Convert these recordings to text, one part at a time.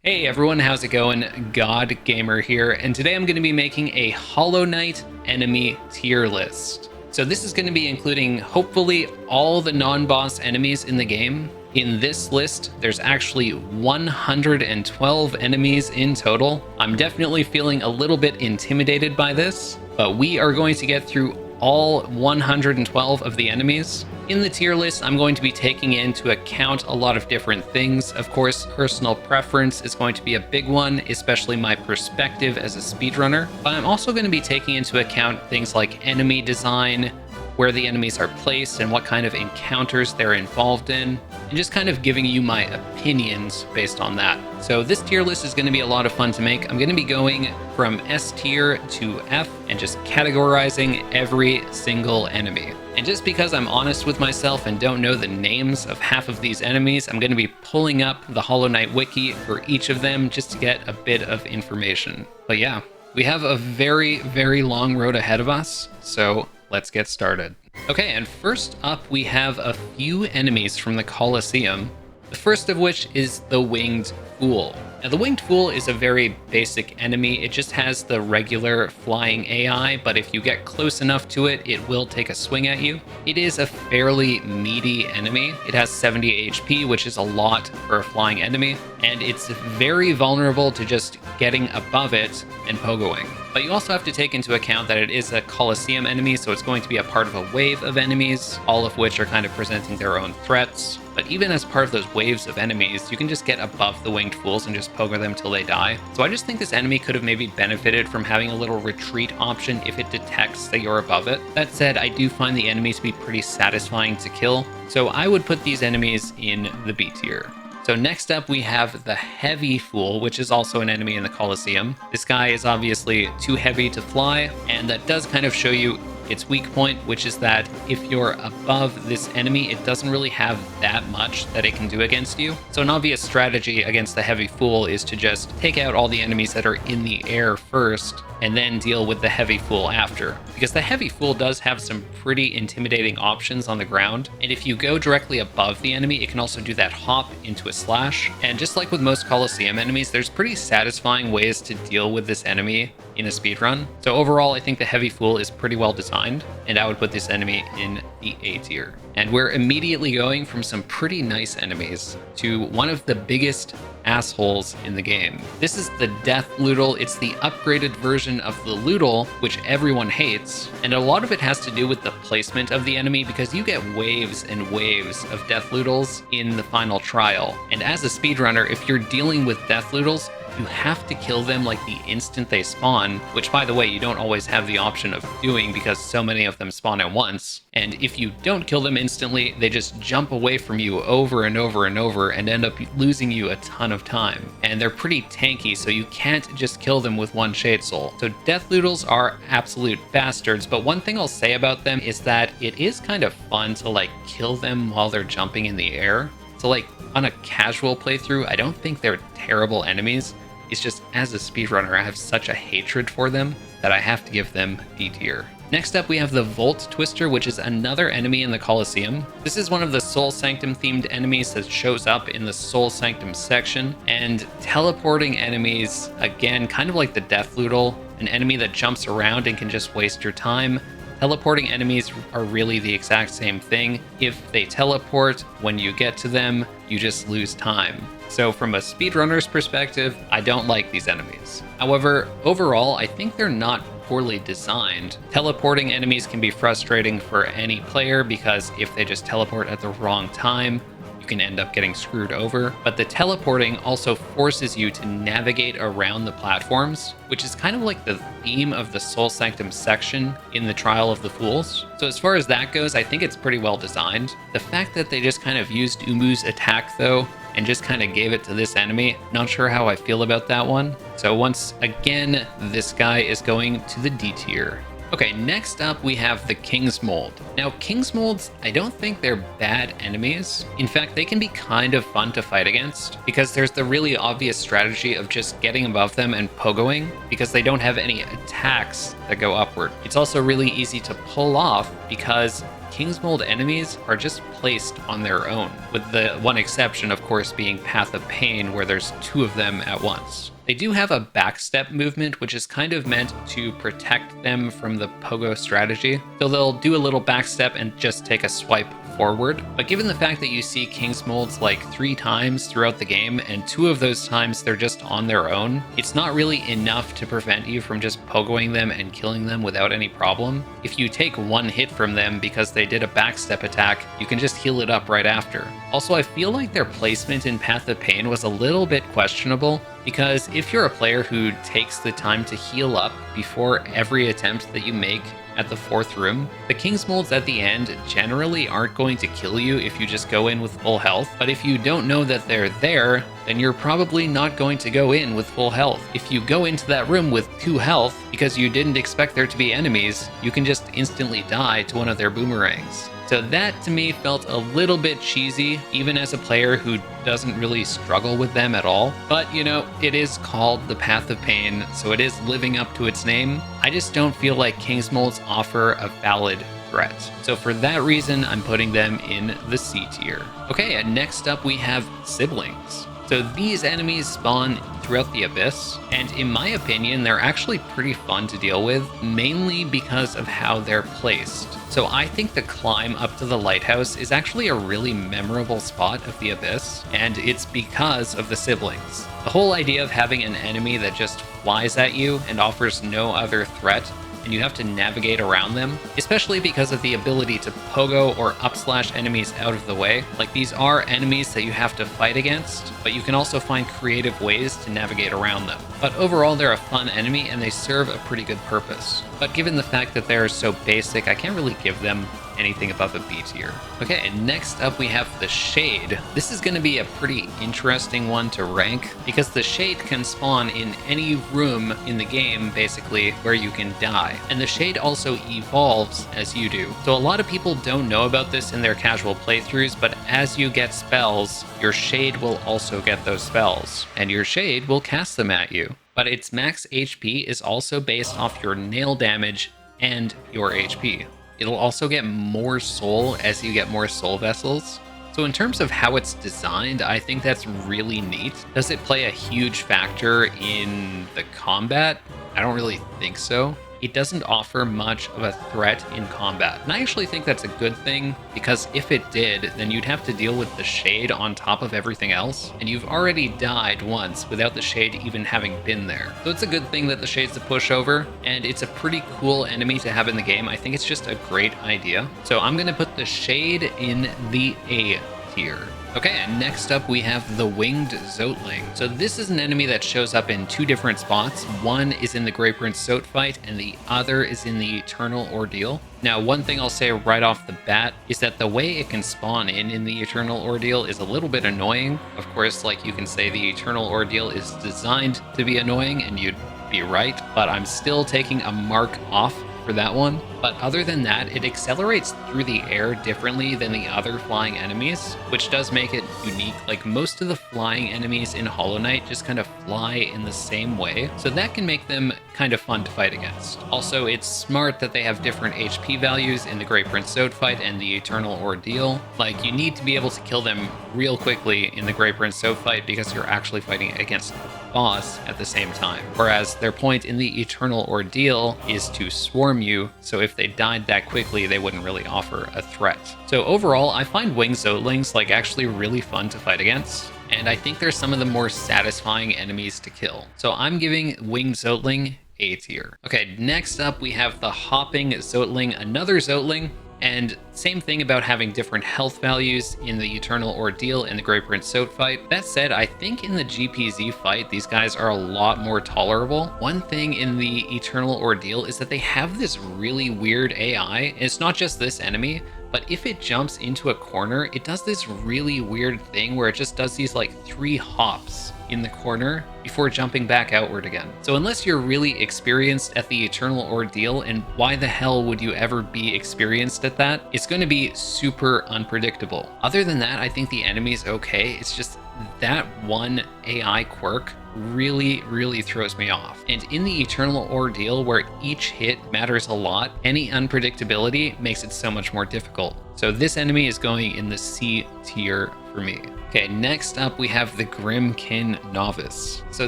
Hey everyone, how's it going? God Gamer here, and today I'm going to be making a Hollow Knight enemy tier list. So this is going to be including, hopefully, all the non-boss enemies in the game. In this list, there's actually 112 enemies in total. I'm definitely feeling a little bit intimidated by this, but we are going to get through all 112 of the enemies. In the tier list, I'm going to be taking into account a lot of different things. Of course, personal preference is going to be a big one, especially my perspective as a speedrunner. But I'm also going to be taking into account things like enemy design, where the enemies are placed and what kind of encounters they're involved in, and just kind of giving you my opinions based on that. So this tier list is going to be a lot of fun to make. I'm going to be going from S tier to F and just categorizing every single enemy. And just because I'm honest with myself and don't know the names of half of these enemies, I'm going to be pulling up the Hollow Knight wiki for each of them just to get a bit of information. But yeah, we have a very, very long road ahead of us, so let's get started. Okay, and first up we have a few enemies from the Colosseum, the first of which is the Winged Fool. Now, the Winged Fool is a very basic enemy. It just has the regular flying AI, but if you get close enough to it, it will take a swing at you. It is a fairly meaty enemy. It has 70 HP, which is a lot for a flying enemy, and it's very vulnerable to just getting above it and pogoing. But you also have to take into account that it is a Colosseum enemy, so it's going to be a part of a wave of enemies, all of which are kind of presenting their own threats. But even as part of those waves of enemies, you can just get above the Winged Fools and just pogo them till they die. So I just think this enemy could have maybe benefited from having a little retreat option if it detects that you're above it. That said, I do find the enemies to be pretty satisfying to kill, so I would put these enemies in the B tier. So next up we have the Heavy Fool, which is also an enemy in the Colosseum. This guy is obviously too heavy to fly, and that does kind of show you its weak point, which is that if you're above this enemy, it doesn't really have that much that it can do against you. So an obvious strategy against the Heavy Fool is to just take out all the enemies that are in the air first, and then deal with the Heavy Fool after. Because the Heavy Fool does have some pretty intimidating options on the ground, and if you go directly above the enemy, it can also do that hop into a slash. And just like with most Colosseum enemies, there's pretty satisfying ways to deal with this enemy in a speedrun. So overall, I think the Heavy Fool is pretty well designed, and I would put this enemy in the A tier. And we're immediately going from some pretty nice enemies to one of the biggest assholes in the game. This is the Death Loodle. It's the upgraded version of the Loodle, which everyone hates, and a lot of it has to do with the placement of the enemy, because you get waves and waves of Death Loodles in the final trial. And as a speedrunner, if you're dealing with Death Loodles, you have to kill them like the instant they spawn, which, by the way, you don't always have the option of doing because so many of them spawn at once. And if you don't kill them instantly, they just jump away from you over and over and over and end up losing you a ton of time. And they're pretty tanky, so you can't just kill them with one Shade Soul. So Death Loodles are absolute bastards, but one thing I'll say about them is that it is kind of fun to like kill them while they're jumping in the air. So like on a casual playthrough, I don't think they're terrible enemies. It's just, as a speedrunner, I have such a hatred for them that I have to give them D tier. Next up, we have the Volt Twister, which is another enemy in the Colosseum. This is one of the Soul Sanctum themed enemies that shows up in the Soul Sanctum section, and teleporting enemies, again, kind of like the Death Loodle, an enemy that jumps around and can just waste your time. Teleporting enemies are really the exact same thing. If they teleport, when you get to them, you just lose time. So from a speedrunner's perspective, I don't like these enemies. However, overall, I think they're not poorly designed. Teleporting enemies can be frustrating for any player because if they just teleport at the wrong time, you can end up getting screwed over. But the teleporting also forces you to navigate around the platforms, which is kind of like the theme of the Soul Sanctum section in the Trial of the Fools. So as far as that goes, I think it's pretty well designed. The fact that they just kind of used Umu's attack though, and just kind of gave it to this enemy, not sure how I feel about that one. So once again, this guy is going to the D tier. Okay, next up we have the Kingsmould. Now, Kingsmoulds, I don't think they're bad enemies. In fact, they can be kind of fun to fight against because there's the really obvious strategy of just getting above them and pogoing because they don't have any attacks that go upward. It's also really easy to pull off because Kingsmould enemies are just placed on their own, with the one exception, of course, being Path of Pain, where there's 2 of them at once. They do have a backstep movement, which is kind of meant to protect them from the pogo strategy. So they'll do a little backstep and just take a swipe forward. But given the fact that you see Kingsmoulds like 3 times throughout the game, and 2 of those times they're just on their own, it's not really enough to prevent you from just pogoing them and killing them without any problem. If you take 1 hit from them because they did a backstep attack, you can just heal it up right after. Also, I feel like their placement in Path of Pain was a little bit questionable, because if you're a player who takes the time to heal up before every attempt that you make at the 4th room, the Kingsmoulds at the end generally aren't going to kill you if you just go in with full health. But if you don't know that they're there, then you're probably not going to go in with full health. If you go into that room with 2 health because you didn't expect there to be enemies, you can just instantly die to one of their boomerangs. So that to me felt a little bit cheesy, even as a player who doesn't really struggle with them at all. But you know, it is called the Path of Pain, so it is living up to its name. I just don't feel like Kingsmoulds offer a valid threat. So for that reason, I'm putting them in the C tier. Okay, and next up we have Siblings. So these enemies spawn throughout the Abyss, and in my opinion, they're actually pretty fun to deal with, mainly because of how they're placed. So I think the climb up to the lighthouse is actually a really memorable spot of the Abyss, and it's because of the Siblings. The whole idea of having an enemy that just flies at you and offers no other threat, and you have to navigate around them, especially because of the ability to pogo or upslash enemies out of the way. Like, these are enemies that you have to fight against, but you can also find creative ways to navigate around them. But overall, they're a fun enemy and they serve a pretty good purpose. But given the fact that they're so basic, I can't really give them anything above a B tier. Okay, and next up we have the Shade. This is going to be a pretty interesting one to rank, because the Shade can spawn in any room in the game, basically, where you can die. And the Shade also evolves as you do. So a lot of people don't know about this in their casual playthroughs, but as you get spells, your Shade will also get those spells, and your Shade will cast them at you. But its max HP is also based off your nail damage and your HP. It'll also get more soul as you get more soul vessels. So in terms of how it's designed, I think that's really neat. Does it play a huge factor in the combat? I don't really think so. It doesn't offer much of a threat in combat. And I actually think that's a good thing, because if it did, then you'd have to deal with the Shade on top of everything else. And you've already died once without the Shade even having been there. So it's a good thing that the Shade's a pushover, and it's a pretty cool enemy to have in the game. I think it's just a great idea. So I'm gonna put the Shade in the A tier. Okay, and next up we have the Winged Zoteling. So this is an enemy that shows up in 2 different spots. One is in the Grey Prince Zote fight, and the other is in the Eternal Ordeal. Now, one thing I'll say right off the bat is that the way it can spawn in the Eternal Ordeal is a little bit annoying. Of course, like, you can say the Eternal Ordeal is designed to be annoying, and you'd be right, but I'm still taking a mark off for that one. But other than that, it accelerates through the air differently than the other flying enemies, which does make it unique. Like, most of the flying enemies in Hollow Knight just kind of fly in the same way, so that can make them kind of fun to fight against. Also, it's smart that they have different HP values in the Grey Prince Zote fight and the Eternal Ordeal. Like, you need to be able to kill them real quickly in the Grey Prince Zote fight because you're actually fighting against the boss at the same time. Whereas their point in the Eternal Ordeal is to swarm you, so if they died that quickly, they wouldn't really offer a threat. So overall, I find Winged Zotelings like actually really fun to fight against, and I think they're some of the more satisfying enemies to kill. So I'm giving Winged Zoteling A tier. Okay, next up we have the Hopping Zoteling, another Zoteling. And same thing about having different health values in the Eternal Ordeal and the Grey Prince Zote fight. That said, I think in the GPZ fight, these guys are a lot more tolerable. One thing in the Eternal Ordeal is that they have this really weird AI. And it's not just this enemy, but if it jumps into a corner, it does this really weird thing where it just does these like 3 hops. in the corner before jumping back outward again. So unless you're really experienced at the Eternal Ordeal, and why the hell would you ever be experienced at that, it's going to be super unpredictable. Other than that, I think the enemy's okay. It's just that one AI quirk really throws me off. And in the Eternal Ordeal, where each hit matters a lot, any unpredictability makes it so much more difficult. So this enemy is going in the C tier for me. Okay, next up we have the Grimmkin Novice. So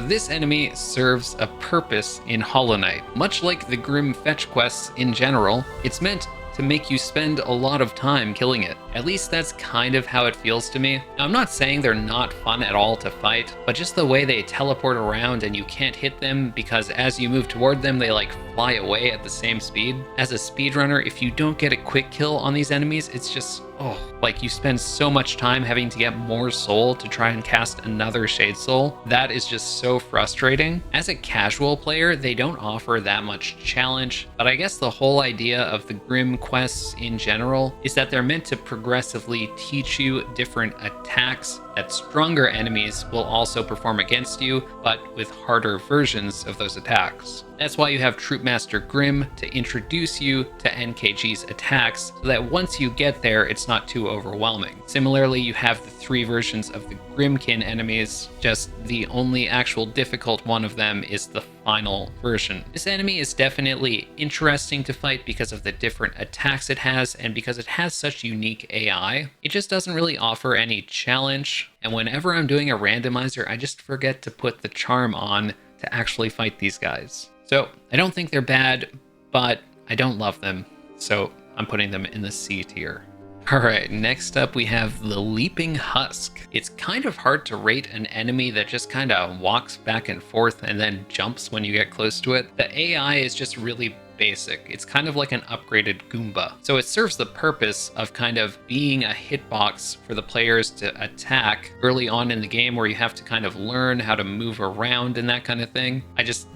this enemy serves a purpose in Hollow Knight. Much like the Grim fetch quests in general, it's meant to make you spend a lot of time killing it. At least that's kind of how it feels to me. Now, I'm not saying they're not fun at all to fight, but just the way they teleport around and you can't hit them because as you move toward them, they like fly away at the same speed. As a speedrunner, if you don't get a quick kill on these enemies, it's just, like you spend so much time having to get more soul to try and cast another Shade Soul. That is just so frustrating. As a casual player, they don't offer that much challenge, but I guess the whole idea of the Grim quests in general is that they're meant to progressively teach you different attacks that stronger enemies will also perform against you, but with harder versions of those attacks. That's why you have Troopmaster Grimm to introduce you to NKG's attacks, so that once you get there, it's not too overwhelming. Similarly, you have the 3 versions of the Grimmkin enemies, just the only actual difficult one of them is the final version. This enemy is definitely interesting to fight because of the different attacks it has, and because it has such unique AI. It just doesn't really offer any challenge, and whenever I'm doing a randomizer, I just forget to put the charm on to actually fight these guys. So I don't think they're bad, but I don't love them, so I'm putting them in the C tier. Alright, next up we have the Leaping Husk. It's kind of hard to rate an enemy that just kind of walks back and forth and then jumps when you get close to it. The AI is just really basic. It's kind of like an upgraded Goomba. So it serves the purpose of kind of being a hitbox for the players to attack early on in the game, where you have to kind of learn how to move around and that kind of thing.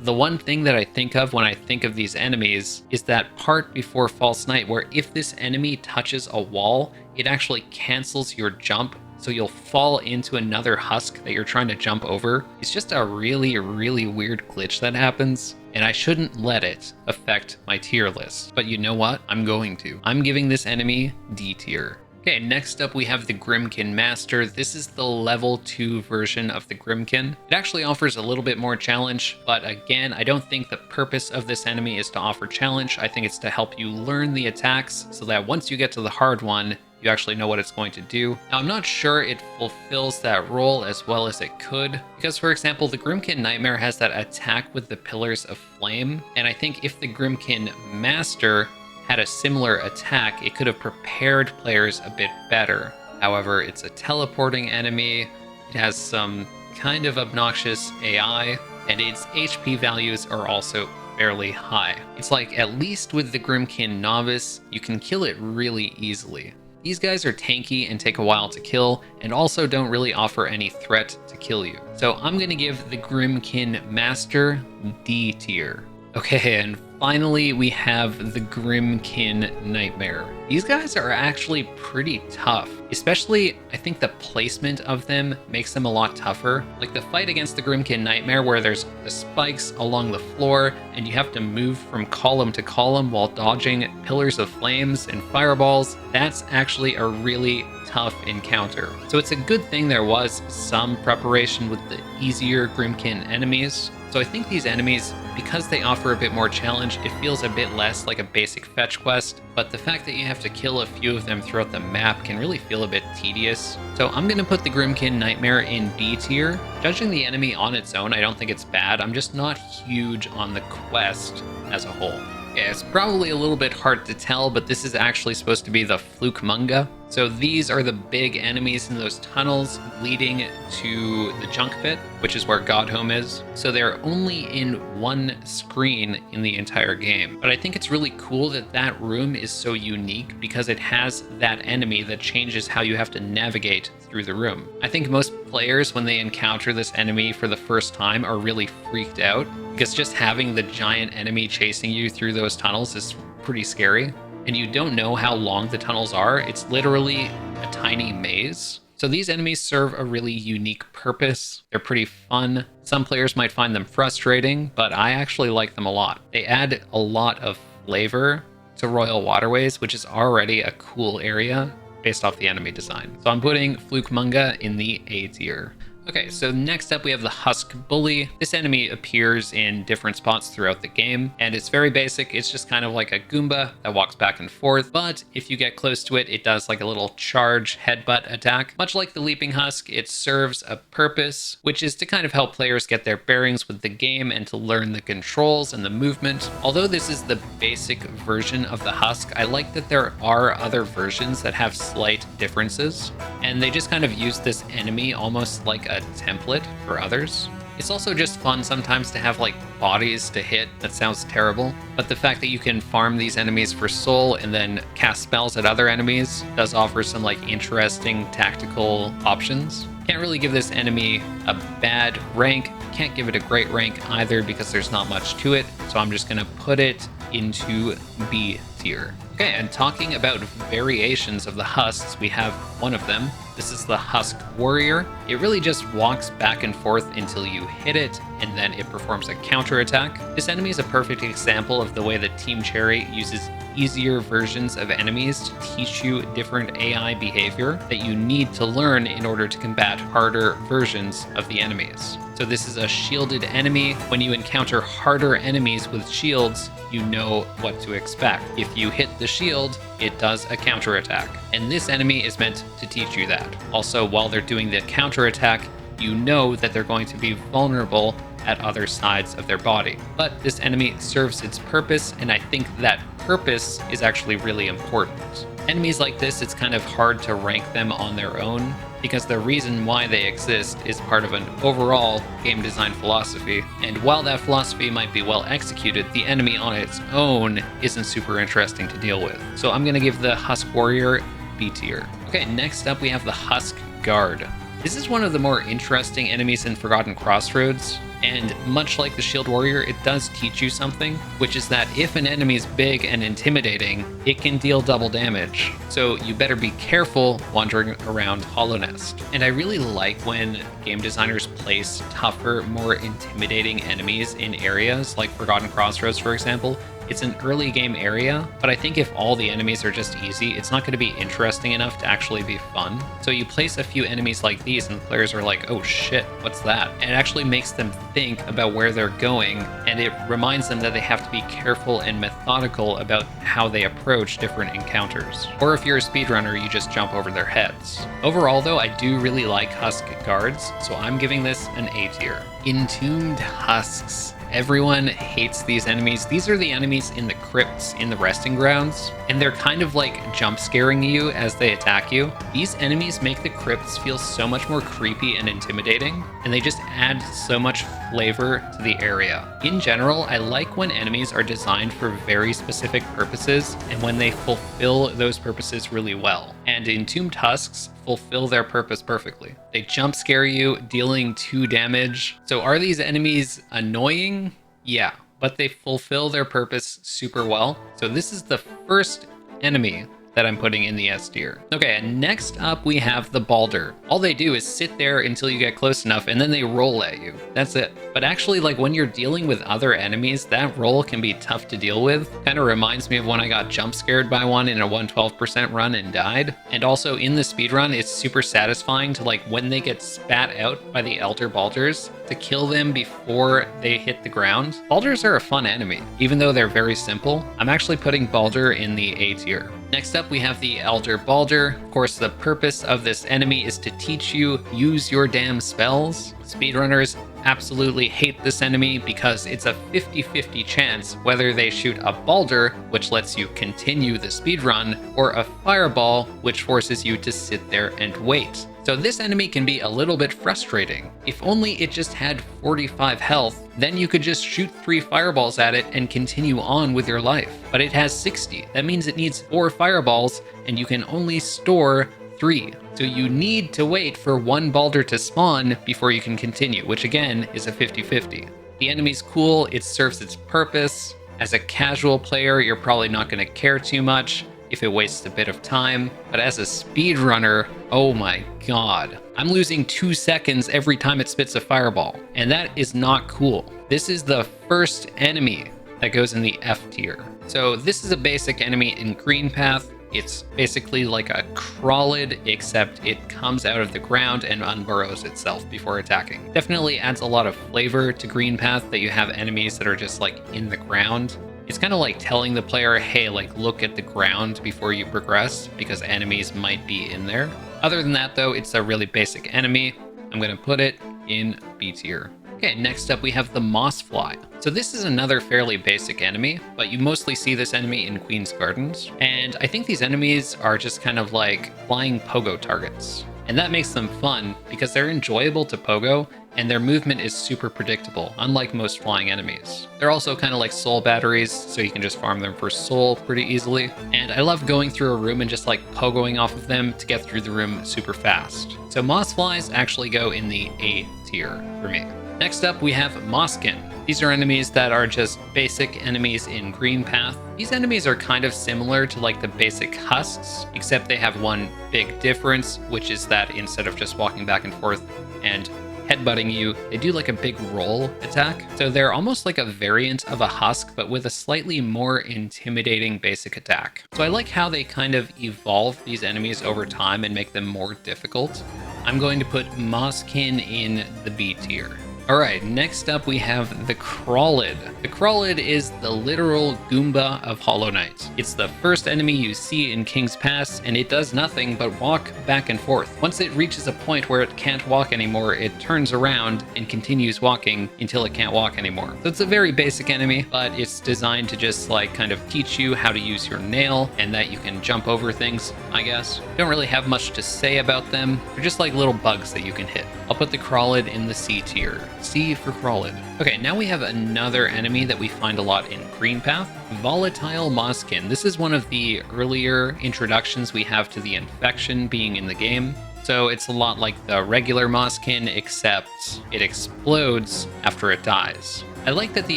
The one thing that I think of when I think of these enemies is that part before False Night, where if this enemy touches a wall, it actually cancels your jump. So you'll fall into another husk that you're trying to jump over. It's just a really weird glitch that happens, and I shouldn't let it affect my tier list. But you know what? I'm going to. I'm giving this enemy D tier. Okay, next up we have the Grimmkin Master. This is the level 2 version of the Grimmkin. It actually offers a little bit more challenge, but again, I don't think the purpose of this enemy is to offer challenge. I think it's to help you learn the attacks so that once you get to the hard one, you actually know what it's going to do. Now, I'm not sure it fulfills that role as well as it could, because for example, the Grimmkin Nightmare has that attack with the Pillars of Flame, and I think if the Grimmkin Master had a similar attack, it could have prepared players a bit better. However, it's a teleporting enemy, it has some kind of obnoxious AI, and its HP values are also fairly high. It's like, at least with the Grimmkin Novice, you can kill it really easily. These guys are tanky and take a while to kill, and also don't really offer any threat to kill you. So I'm gonna give the Grimmkin Master D tier. Okay, and finally we have the Grimmkin Nightmare. These guys are actually pretty tough, especially I think the placement of them makes them a lot tougher. Like the fight against the Grimmkin Nightmare, where there's the spikes along the floor and you have to move from column to column while dodging pillars of flames and fireballs, that's actually a really tough encounter. So it's a good thing there was some preparation with the easier Grimmkin enemies. So I think these enemies, because they offer a bit more challenge, it feels a bit less like a basic fetch quest, but the fact that you have to kill a few of them throughout the map can really feel a bit tedious. So I'm going to put the Grimmkin Nightmare in B tier. Judging the enemy on its own, I don't think it's bad. I'm just not huge on the quest as a whole. Yeah, it's probably a little bit hard to tell, but this is actually supposed to be the Flukemunga. So these are the big enemies in those tunnels leading to the junk pit, which is where Godhome is. So they're only in one screen in the entire game. But I think it's really cool that that room is so unique because it has that enemy that changes how you have to navigate through the room. I think most players, when they encounter this enemy for the first time, are really freaked out because just having the giant enemy chasing you through those tunnels is pretty scary. And you don't know how long the tunnels are. It's literally a tiny maze. So these enemies serve a really unique purpose. They're pretty fun. Some players might find them frustrating, but I actually like them a lot. They add a lot of flavor to Royal Waterways, which is already a cool area based off the enemy design. So I'm putting Flukemunga in the A tier. Okay, so next up we have the Husk Bully. This enemy appears in different spots throughout the game, and it's very basic. It's just kind of like a Goomba that walks back and forth, but if you get close to it, it does like a little charge headbutt attack. Much like the Leaping Husk, it serves a purpose, which is to kind of help players get their bearings with the game and to learn the controls and the movement. Although this is the basic version of the Husk, I like that there are other versions that have slight differences, and they just kind of use this enemy almost like a template for others. It's also just fun sometimes to have like bodies to hit. That sounds terrible, but the fact that you can farm these enemies for soul and then cast spells at other enemies does offer some like interesting tactical options. Can't really give this enemy a bad rank. Can't give it a great rank either because there's not much to it. So I'm just gonna put it into B tier. Okay, and talking about variations of the Husks, we have one of them. This is the Husk Warrior. It really just walks back and forth until you hit it, and then it performs a counter attack. This enemy is a perfect example of the way that Team Cherry uses easier versions of enemies to teach you different AI behavior that you need to learn in order to combat harder versions of the enemies. So this is a shielded enemy. When you encounter harder enemies with shields, you know what to expect. If you hit the shield, it does a counterattack. And this enemy is meant to teach you that. Also, while they're doing the counterattack, you know that they're going to be vulnerable at other sides of their body. But this enemy serves its purpose, and I think that purpose is actually really important. Enemies like this, it's kind of hard to rank them on their own, because the reason why they exist is part of an overall game design philosophy. And while that philosophy might be well executed, the enemy on its own isn't super interesting to deal with. So I'm gonna give the Husk Warrior B tier. Okay, next up we have the Husk Guard. This is one of the more interesting enemies in Forgotten Crossroads, and much like the Shield Warrior, it does teach you something, which is that if an enemy is big and intimidating, it can deal double damage. So you better be careful wandering around Hollow Nest. And I really like when game designers place tougher, more intimidating enemies in areas like Forgotten Crossroads, for example. It's an early game area, but I think if all the enemies are just easy, it's not going to be interesting enough to actually be fun. So you place a few enemies like these and the players are like, oh shit, what's that? And it actually makes them think about where they're going, and it reminds them that they have to be careful and methodical about how they approach different encounters. Or if you're a speedrunner, you just jump over their heads. Overall though, I do really like Husk Guards, so I'm giving this an A tier. Entombed Husks. Everyone hates these enemies. These are the enemies in the crypts in the resting grounds, and they're kind of like jump scaring you as they attack you. These enemies make the crypts feel so much more creepy and intimidating, and they just add so much flavor to the area. In general, I like when enemies are designed for very specific purposes and when they fulfill those purposes really well. And Entombed Husks fulfill their purpose perfectly. They jump scare you, dealing 2 damage. So are these enemies annoying? Yeah, but they fulfill their purpose super well. So this is the first enemy that I'm putting in the S tier. Okay, and next up we have the Baldur. All they do is sit there until you get close enough and then they roll at you. That's it. But actually, like when you're dealing with other enemies, that roll can be tough to deal with. Kind of reminds me of when I got jump scared by one in a 112% run and died. And also in the speedrun, it's super satisfying to like when they get spat out by the Elder Baldurs, to kill them before they hit the ground. Baldurs are a fun enemy, even though they're very simple. I'm actually putting Baldur in the A tier. Next up, we have the Elder Baldur. Of course, the purpose of this enemy is to teach you, use your damn spells. Speedrunners absolutely hate this enemy because it's a 50-50 chance whether they shoot a Baldur, which lets you continue the speedrun, or a fireball, which forces you to sit there and wait. So this enemy can be a little bit frustrating. If only it just had 45 health, then you could just shoot 3 fireballs at it and continue on with your life. But it has 60. That means it needs 4 fireballs, and you can only store 3. So you need to wait for 1 Baldur to spawn before you can continue, which again is a 50-50. The enemy's cool, it serves its purpose. As a casual player, you're probably not going to care too much. if it wastes a bit of time, but as a speedrunner, oh my god. I'm losing 2 seconds every time it spits a fireball, and that is not cool. This is the first enemy that goes in the F tier. So this is a basic enemy in Green Path. It's basically like a Crawlid, except it comes out of the ground and unburrows itself before attacking. Definitely adds a lot of flavor to Green Path that you have enemies that are just like in the ground. It's kind of like telling the player, hey, like look at the ground before you progress, because enemies might be in there. Other than that though, it's a really basic enemy. I'm gonna put it in B tier. Okay, next up we have the Mossfly. So this is another fairly basic enemy, but you mostly see this enemy in Queen's Gardens. And I think these enemies are just kind of like flying pogo targets. And that makes them fun because they're enjoyable to pogo and their movement is super predictable, unlike most flying enemies. They're also kind of like soul batteries, so you can just farm them for soul pretty easily. And I love going through a room and just like pogoing off of them to get through the room super fast. So Mossflies actually go in the A tier for me. Next up, we have Mosskin. These are enemies that are just basic enemies in Green Path. These enemies are kind of similar to like the basic Husks, except they have one big difference, which is that instead of just walking back and forth and headbutting you, they do like a big roll attack. So they're almost like a variant of a Husk, but with a slightly more intimidating basic attack. So I like how they kind of evolve these enemies over time and make them more difficult. I'm going to put Mosskin in the B tier. Alright, next up we have the Crawlid. The Crawlid is the literal Goomba of Hollow Knight. It's the first enemy you see in King's Pass, and it does nothing but walk back and forth. Once it reaches a point where it can't walk anymore, it turns around and continues walking until it can't walk anymore. So it's a very basic enemy, but it's designed to just like kind of teach you how to use your nail and that you can jump over things, I guess. Don't really have much to say about them. They're just like little bugs that you can hit. I'll put the Crawlid in the C tier. C for Crawlid. Okay, now we have another enemy that we find a lot in Green Path, Volatile Mosskin. This is one of the earlier introductions we have to the infection being in the game. So it's a lot like the regular Mosskin, except it explodes after it dies. I like that the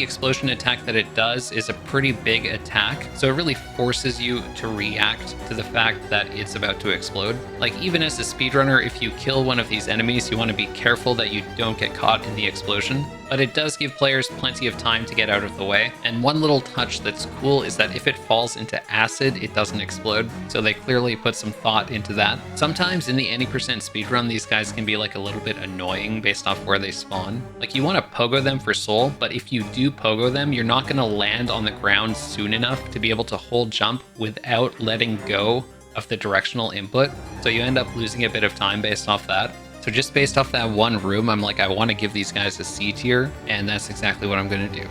explosion attack that it does is a pretty big attack, so it really forces you to react to the fact that it's about to explode. Like, even as a speedrunner, if you kill one of these enemies, you want to be careful that you don't get caught in the explosion. But it does give players plenty of time to get out of the way. And one little touch that's cool is that if it falls into acid, it doesn't explode. So they clearly put some thought into that. Sometimes in the any percent speedrun, these guys can be like a little bit annoying based off where they spawn. Like, you want to pogo them for soul, but if you do pogo them, you're not going to land on the ground soon enough to be able to hold jump without letting go of the directional input. So you end up losing a bit of time based off that. So just based off that one room, I'm like, I want to give these guys a C tier, and that's exactly what I'm going to do.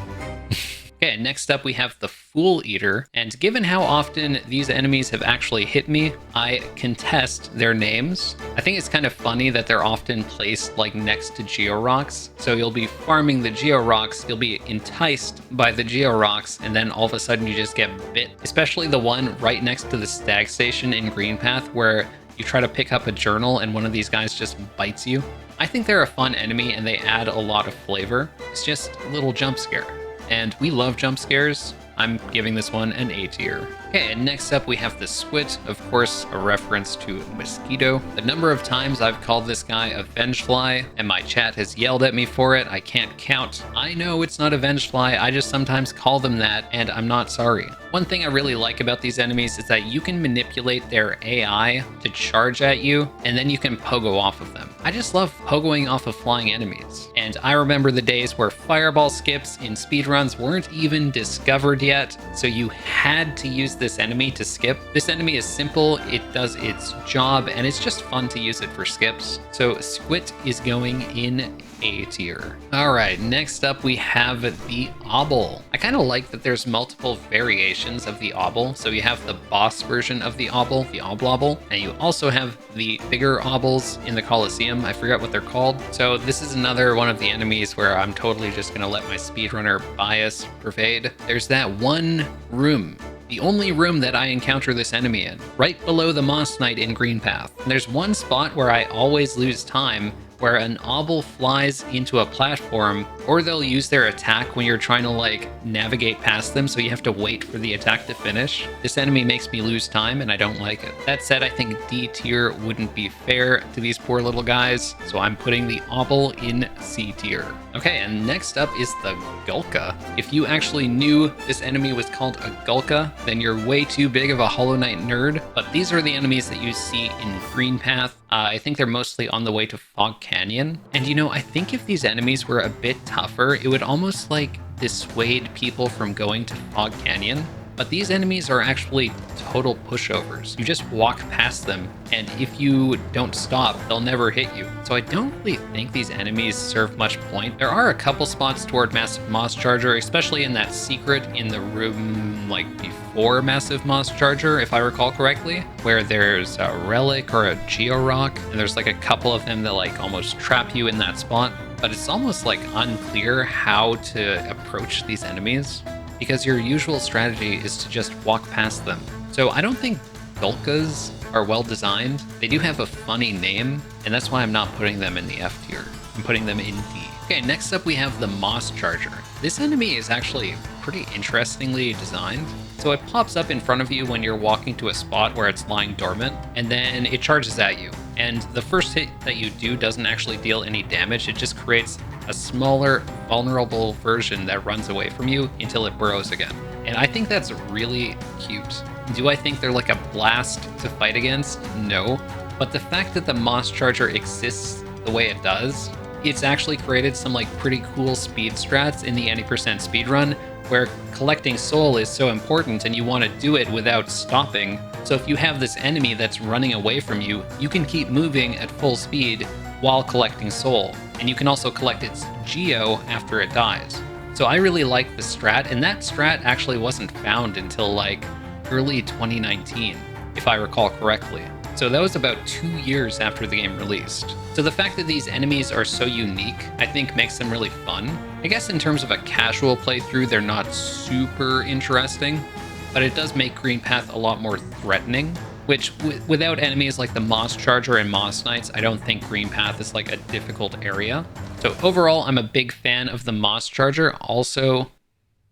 Okay, next up we have the Fool Eater, and given how often these enemies have actually hit me, I contest their names. I think it's kind of funny that they're often placed like next to Georocks, so you'll be farming the Georocks, you'll be enticed by the Georocks, and then all of a sudden you just get bit. Especially the one right next to the Stag Station in Green Path, where you try to pick up a journal and one of these guys just bites you. I think they're a fun enemy and they add a lot of flavor. It's just a little jump scare. And we love jump scares. I'm giving this one an A tier. Okay, and next up we have the Squit, of course, a reference to mosquito. The number of times I've called this guy a Vengefly, and my chat has yelled at me for it, I can't count. I know it's not a Vengefly, I just sometimes call them that, and I'm not sorry. One thing I really like about these enemies is that you can manipulate their AI to charge at you, and then you can pogo off of them. I just love pogoing off of flying enemies. And I remember the days where fireball skips in speedruns weren't even discovered yet, so you had to use this enemy to skip. This enemy is simple, it does its job, and it's just fun to use it for skips. So Squit is going in A tier. Alright, next up we have the Obble. I kind of like that there's multiple variations of the Obble. So you have the boss version of the Obble, the Obble, and you also have the bigger Obbles in the Coliseum. I forgot what they're called. So this is another one of the enemies where I'm totally just going to let my speedrunner bias pervade. There's that one room, the only room that I encounter this enemy in, right below the Moss Knight in Green Path. And there's one spot where I always lose time where an Obble flies into a platform, or they'll use their attack when you're trying to like navigate past them, so you have to wait for the attack to finish. This enemy makes me lose time and I don't like it. That said, I think D tier wouldn't be fair to these poor little guys, so I'm putting the Obble in C tier. Okay, and next up is the Gulka. If you actually knew this enemy was called a Gulka, then you're way too big of a Hollow Knight nerd, but these are the enemies that you see in Green Path. I think they're mostly on the way to Fog Canyon. And you know, I think if these enemies were a bit tougher, it would almost like dissuade people from going to Fog Canyon. But these enemies are actually total pushovers. You just walk past them, and if you don't stop, they'll never hit you. So I don't really think these enemies serve much point. There are a couple spots toward Massive Moss Charger, especially in that secret in the room like before Massive Moss Charger, if I recall correctly, where there's a relic or a Geo-Rock, and there's like a couple of them that like almost trap you in that spot. But it's almost like unclear how to approach these enemies, because your usual strategy is to just walk past them. So I don't think Gulkas are well designed. They do have a funny name, and that's why I'm not putting them in the F tier. I'm putting them in D. Okay, next up we have the Moss Charger. This enemy is actually pretty interestingly designed. So it pops up in front of you when you're walking to a spot where it's lying dormant, and then it charges at you. And the first hit that you do doesn't actually deal any damage, it just creates a smaller, vulnerable version that runs away from you until it burrows again. And I think that's really cute. Do I think they're like a blast to fight against? No. But the fact that the Moss Charger exists the way it does, it's actually created some like pretty cool speed strats in the any percent speedrun, where collecting soul is so important and you want to do it without stopping. So if you have this enemy that's running away from you, you can keep moving at full speed while collecting soul. And you can also collect its Geo after it dies. So I really like the strat, and that strat actually wasn't found until like early 2019, if I recall correctly. So that was about 2 years after the game released. So the fact that these enemies are so unique, I think makes them really fun. I guess in terms of a casual playthrough, they're not super interesting, but it does make Green Path a lot more threatening, which without enemies like the Moss Charger and Moss Knights, I don't think Green Path is like a difficult area. So overall, I'm a big fan of the Moss Charger. Also,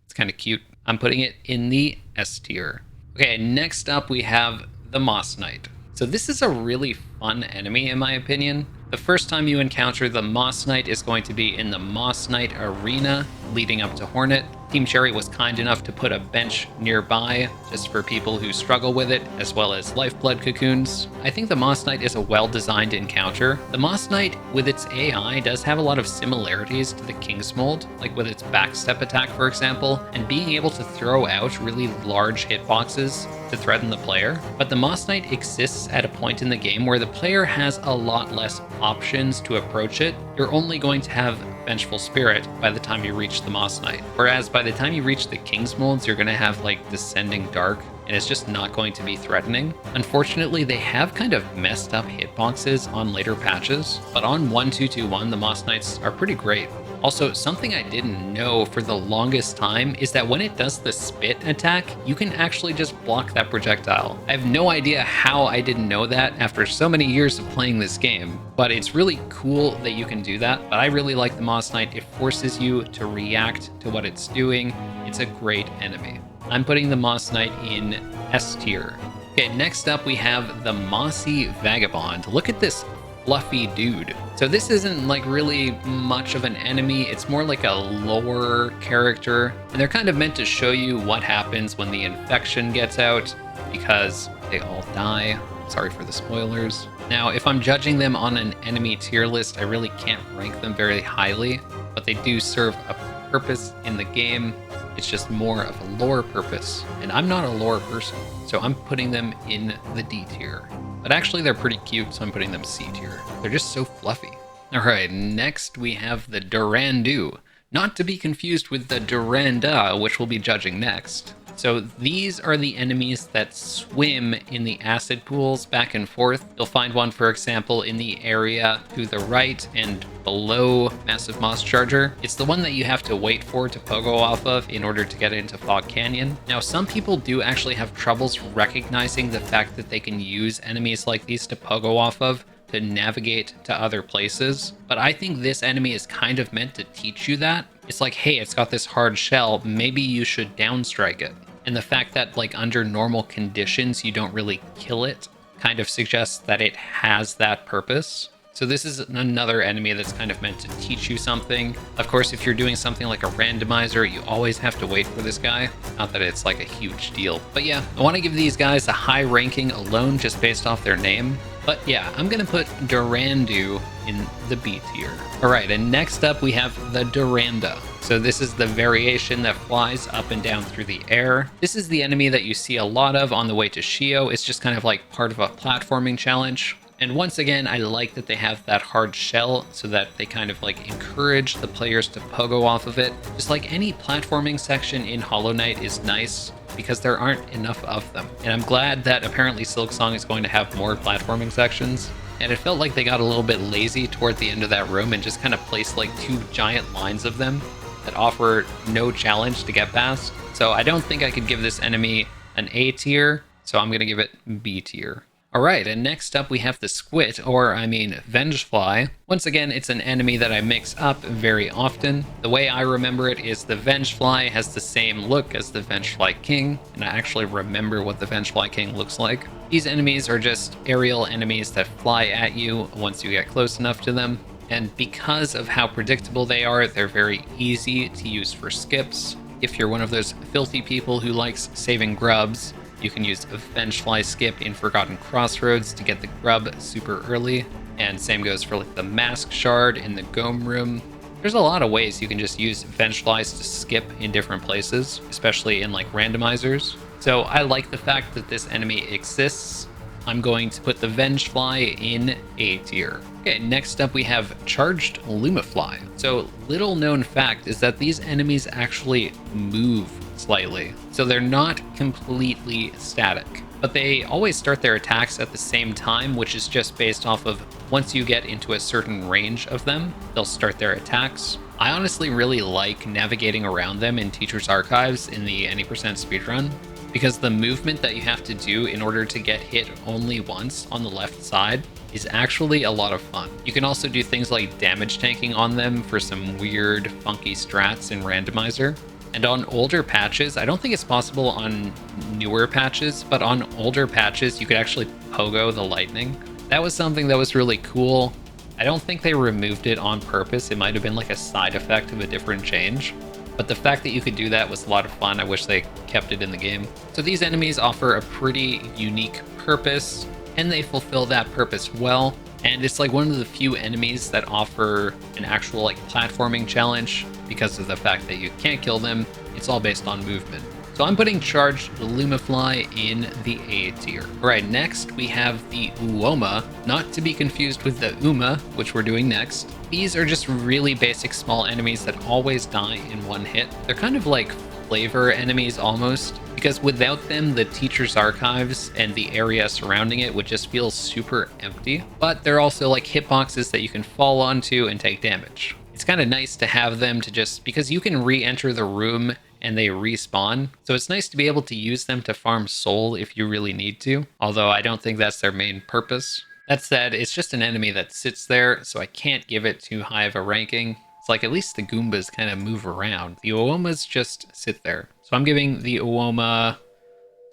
it's kind of cute. I'm putting it in the S tier. Okay, next up we have the Moss Knight. So this is a really fun enemy in my opinion. The first time you encounter the Moss Knight is going to be in the Moss Knight Arena leading up to Hornet. Team Cherry was kind enough to put a bench nearby just for people who struggle with it, as well as lifeblood cocoons. I think the Moss Knight is a well-designed encounter. The Moss Knight, with its AI, does have a lot of similarities to the Kingsmould, like with its backstep attack, for example, and being able to throw out really large hitboxes to threaten the player. But the Moss Knight exists at a point in the game where the player has a lot less options to approach it. You're only going to have Vengeful Spirit by the time you reach the Moss Knight. Whereas by the time you reach the Kingsmoulds, you're going to have like Descending Dark, and it's just not going to be threatening. Unfortunately, they have kind of messed up hitboxes on later patches, but on 1.2.2.1, the Moss Knights are pretty great. Also, something I didn't know for the longest time is that when it does the spit attack, you can actually just block that projectile. I have no idea how I didn't know that after so many years of playing this game, but it's really cool that you can do that. But I really like the Moss Knight. It forces you to react to what it's doing. It's a great enemy. I'm putting the Moss Knight in S tier. Okay, next up we have the Mossy Vagabond. Look at this fluffy dude. So this isn't like really much of an enemy, it's more like a lore character, and they're kind of meant to show you what happens when the infection gets out, because they all die. Sorry for the spoilers. Now, if I'm judging them on an enemy tier list, I really can't rank them very highly, but they do serve a purpose in the game. It's just more of a lore purpose, and I'm not a lore person, so I'm putting them in the D tier. But actually they're pretty cute, so I'm putting them C tier. They're just so fluffy. Alright, next we have the Durandoo. Not to be confused with the Duranda, which we'll be judging next. So these are the enemies that swim in the acid pools back and forth. You'll find one, for example, in the area to the right and below Massive Moss Charger. It's the one that you have to wait for to pogo off of in order to get into Fog Canyon. Now, some people do actually have troubles recognizing the fact that they can use enemies like these to pogo off of to navigate to other places. But I think this enemy is kind of meant to teach you that. It's like, hey, it's got this hard shell, maybe you should downstrike it. And the fact that like under normal conditions you don't really kill it kind of suggests that it has that purpose. So this is another enemy that's kind of meant to teach you something. Of course, if you're doing something like a randomizer, you always have to wait for this guy. Not that it's like a huge deal. But yeah, I want to give these guys a high ranking alone just based off their name. But yeah, I'm going to put Durandoo in the B tier. All right, and next up we have the Duranda. So this is the variation that flies up and down through the air. This is the enemy that you see a lot of on the way to Shio. It's just kind of like part of a platforming challenge. And once again, I like that they have that hard shell so that they kind of like encourage the players to pogo off of it. Just like any platforming section in Hollow Knight is nice because there aren't enough of them. And I'm glad that apparently Silksong is going to have more platforming sections. And it felt like they got a little bit lazy toward the end of that room and just kind of placed like 2 giant lines of them that offer no challenge to get past. So I don't think I could give this enemy an A tier, so I'm going to give it B tier. Alright, and next up we have the Squit, or I mean Vengefly. Once again, it's an enemy that I mix up very often. The way I remember it is the Vengefly has the same look as the Vengefly King, and I actually remember what the Vengefly King looks like. These enemies are just aerial enemies that fly at you once you get close enough to them. And because of how predictable they are, they're very easy to use for skips. If you're one of those filthy people who likes saving grubs, you can use a Vengefly skip in Forgotten Crossroads to get the grub super early. And same goes for like the Mask Shard in the Gome Room. There's a lot of ways you can just use Vengeflies to skip in different places, especially in like randomizers. So I like the fact that this enemy exists. I'm going to put the Vengefly in A tier. Okay, next up we have Charged Lumafly. So little known fact is that these enemies actually move slightly. So they're not completely static, but they always start their attacks at the same time, which is just based off of once you get into a certain range of them, they'll start their attacks. I honestly really like navigating around them in Teacher's Archives in the any% speedrun, because the movement that you have to do in order to get hit only once on the left side is actually a lot of fun. You can also do things like damage tanking on them for some weird, funky strats in Randomizer. And on older patches, I don't think it's possible on newer patches, but on older patches, you could actually pogo the lightning. That was something that was really cool. I don't think they removed it on purpose. It might have been like a side effect of a different change. But the fact that you could do that was a lot of fun. I wish they kept it in the game. So these enemies offer a pretty unique purpose, and they fulfill that purpose well. And it's like one of the few enemies that offer an actual like platforming challenge because of the fact that you can't kill them. It's all based on movement. So I'm putting Charged Lumafly in the A tier. All right, next we have the Uoma, not to be confused with the Ooma, which we're doing next. These are just really basic small enemies that always die in one hit. They're kind of like flavor enemies almost, because without them, the Teacher's Archives and the area surrounding it would just feel super empty. But they're also like hitboxes that you can fall onto and take damage. It's kind of nice to have them to just, because you can re-enter the room and they respawn. So it's nice to be able to use them to farm soul if you really need to, although I don't think that's their main purpose. That said, it's just an enemy that sits there, so I can't give it too high of a ranking. It's like at least the Goombas kind of move around. The Uomas just sit there. So I'm giving the Uoma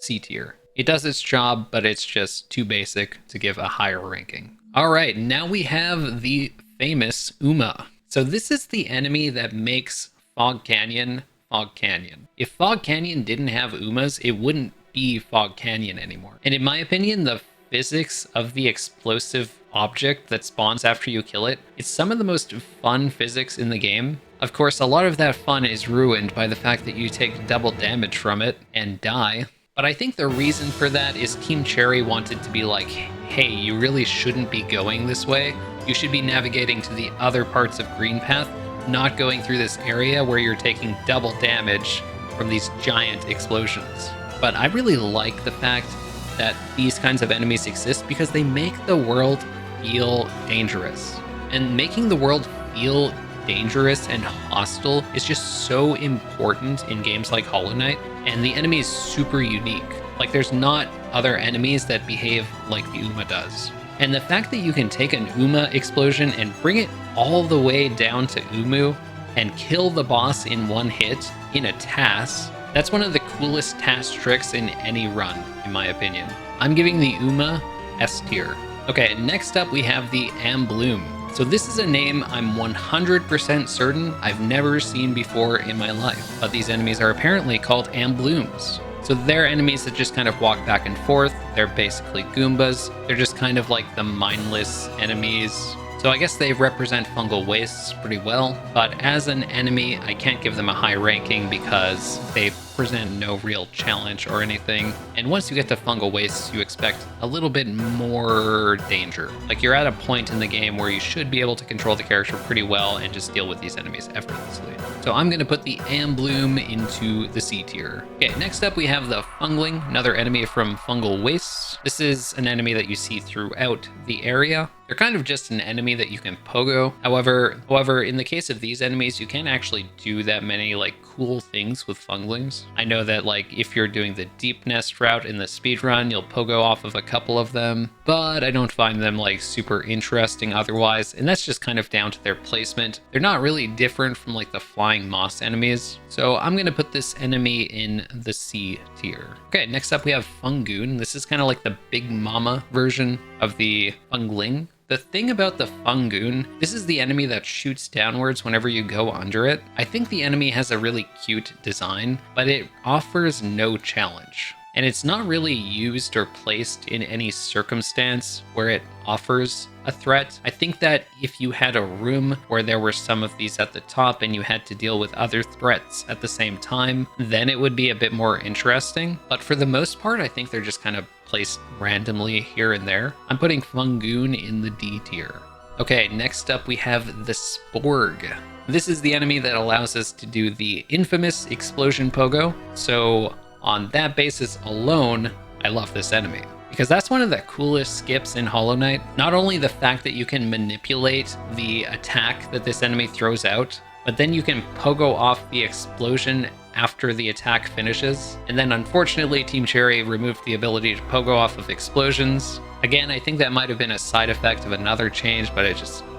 C tier. It does its job, but it's just too basic to give a higher ranking. All right, now we have the famous Ooma. So this is the enemy that makes Fog Canyon Fog Canyon. If Fog Canyon didn't have Oomas, it wouldn't be Fog Canyon anymore. And in my opinion, the physics of the explosive object that spawns after you kill it, it's some of the most fun physics in the game. Of course, a lot of that fun is ruined by the fact that you take double damage from it and die. But I think the reason for that is Team Cherry wanted to be like, hey, you really shouldn't be going this way. You should be navigating to the other parts of Green Path, not going through this area where you're taking double damage from these giant explosions. But I really like the fact that these kinds of enemies exist because they make the world feel dangerous. And making the world feel dangerous and hostile is just so important in games like Hollow Knight, and the enemy is super unique. Like, there's not other enemies that behave like the Ooma does. And the fact that you can take an Ooma explosion and bring it all the way down to Umu and kill the boss in one hit in a TAS, that's one of the coolest TAS tricks in any run, in my opinion. I'm giving the Ooma S tier. Okay, next up we have the Ambloom. So this is a name I'm 100% certain I've never seen before in my life, but these enemies are apparently called Amblooms. So they're enemies that just kind of walk back and forth. They're basically Goombas. They're just kind of like the mindless enemies. So I guess they represent fungal wastes pretty well, but as an enemy, I can't give them a high ranking because they present no real challenge or anything. And once you get to fungal wastes, you expect a little bit more danger. Like you're at a point in the game where you should be able to control the character pretty well and just deal with these enemies effortlessly. So I'm going to put the Ambloom into the C tier. Okay, next up we have the Fungling, another enemy from Fungal Wastes. This is an enemy that you see throughout the area. They're kind of just an enemy that you can pogo. However, in the case of these enemies, you can't actually do that many like cool things with Funglings. I know that like if you're doing the deep nest route in the speedrun, you'll pogo off of a couple of them, but I don't find them like super interesting otherwise, and that's just kind of down to their placement. They're not really different from like the flying moss enemies, so I'm gonna put this enemy in the C tier. Okay, next up we have Fungoon. This is kind of like the big mama version of the Fungling. The thing about the Fungoon, this is the enemy that shoots downwards whenever you go under it. I think the enemy has a really cute design, but it offers no challenge. And it's not really used or placed in any circumstance where it offers a threat. I think that if you had a room where there were some of these at the top and you had to deal with other threats at the same time, then it would be a bit more interesting. But for the most part, I think they're just kind of placed randomly here and there. I'm putting Fungoon in the D tier. Okay, next up we have the Sporg. This is the enemy that allows us to do the infamous explosion pogo. So on that basis alone, I love this enemy, because that's one of the coolest skips in Hollow Knight. Not only the fact that you can manipulate the attack that this enemy throws out, but then you can pogo off the explosion after the attack finishes. And then unfortunately, Team Cherry removed the ability to pogo off of explosions. Again, I think that might have been a side effect of another change, but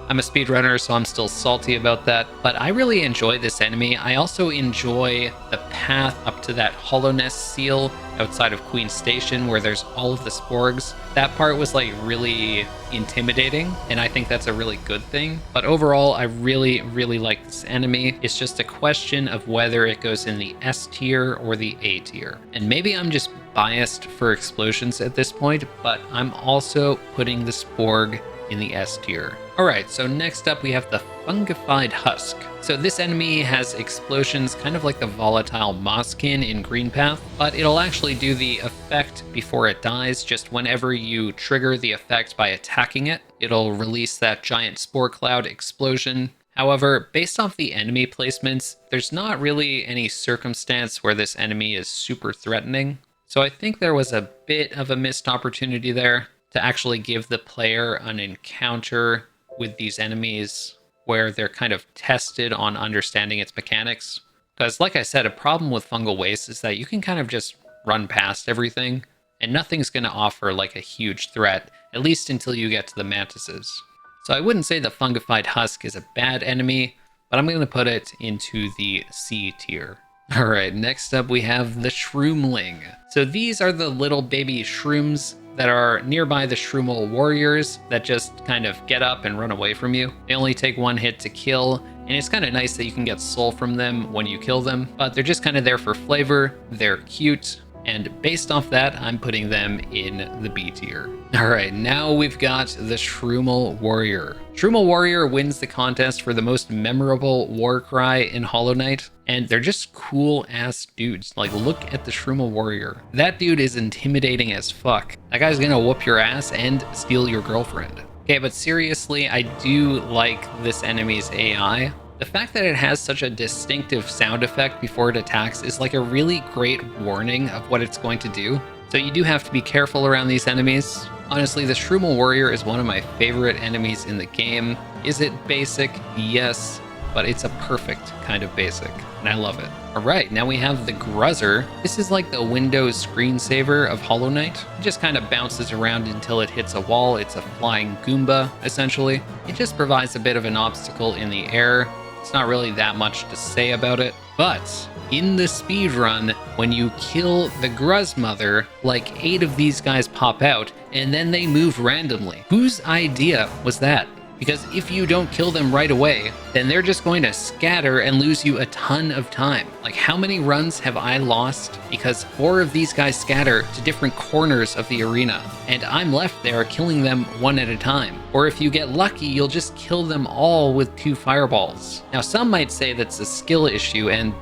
I'm a speedrunner, so I'm still salty about that. But I really enjoy this enemy. I also enjoy the path up to that Hollow Nest seal outside of Queen Station where there's all of the Sporgs. That part was like really intimidating, and I think that's a really good thing. But overall, I really, really like this enemy. It's just a question of whether it goes in the S tier or the A tier. And maybe I'm just biased for explosions at this point, but I'm also putting the Sporg in the S tier. Alright, so next up we have the Fungified Husk. So this enemy has explosions kind of like the Volatile Mosskin in Green Path, but it'll actually do the effect before it dies. Just whenever you trigger the effect by attacking it, it'll release that giant spore cloud explosion. However, based off the enemy placements, there's not really any circumstance where this enemy is super threatening. So I think there was a bit of a missed opportunity there to actually give the player an encounter with these enemies where they're kind of tested on understanding its mechanics. Because like I said, a problem with Fungal Waste is that you can kind of just run past everything and nothing's going to offer like a huge threat, at least until you get to the mantises. So I wouldn't say the Fungified Husk is a bad enemy, but I'm going to put it into the C tier. Alright, next up we have the Shroomling. So these are the little baby shrooms that are nearby the Shroomle warriors that just kind of get up and run away from you. They only take one hit to kill, and it's kind of nice that you can get soul from them when you kill them, but they're just kind of there for flavor. They're cute, and based off that, I'm putting them in the B tier. Alright, now we've got the Shroomle Warrior. Shroomle Warrior wins the contest for the most memorable war cry in Hollow Knight, and they're just cool ass dudes. Like, look at the Shroomle Warrior. That dude is intimidating as fuck. That guy's gonna whoop your ass and steal your girlfriend. Okay, but seriously, I do like this enemy's AI. The fact that it has such a distinctive sound effect before it attacks is like a really great warning of what it's going to do. So you do have to be careful around these enemies. Honestly, the Shroomle Warrior is one of my favorite enemies in the game. Is it basic? Yes. but it's a perfect kind of basic, and I love it. All right, now we have the Gruzzer. This is like the Windows screensaver of Hollow Knight. It just kind of bounces around until it hits a wall. It's a flying Goomba, essentially. It just provides a bit of an obstacle in the air. It's not really that much to say about it, but in the speedrun, when you kill the Gruzmother, like 8 of these guys pop out, and then they move randomly. Whose idea was that? Because if you don't kill them right away, then they're just going to scatter and lose you a ton of time. Like, how many runs have I lost because 4 of these guys scatter to different corners of the arena, and I'm left there killing them one at a time? Or if you get lucky, you'll just kill them all with 2 fireballs. Now, some might say that's a skill issue, and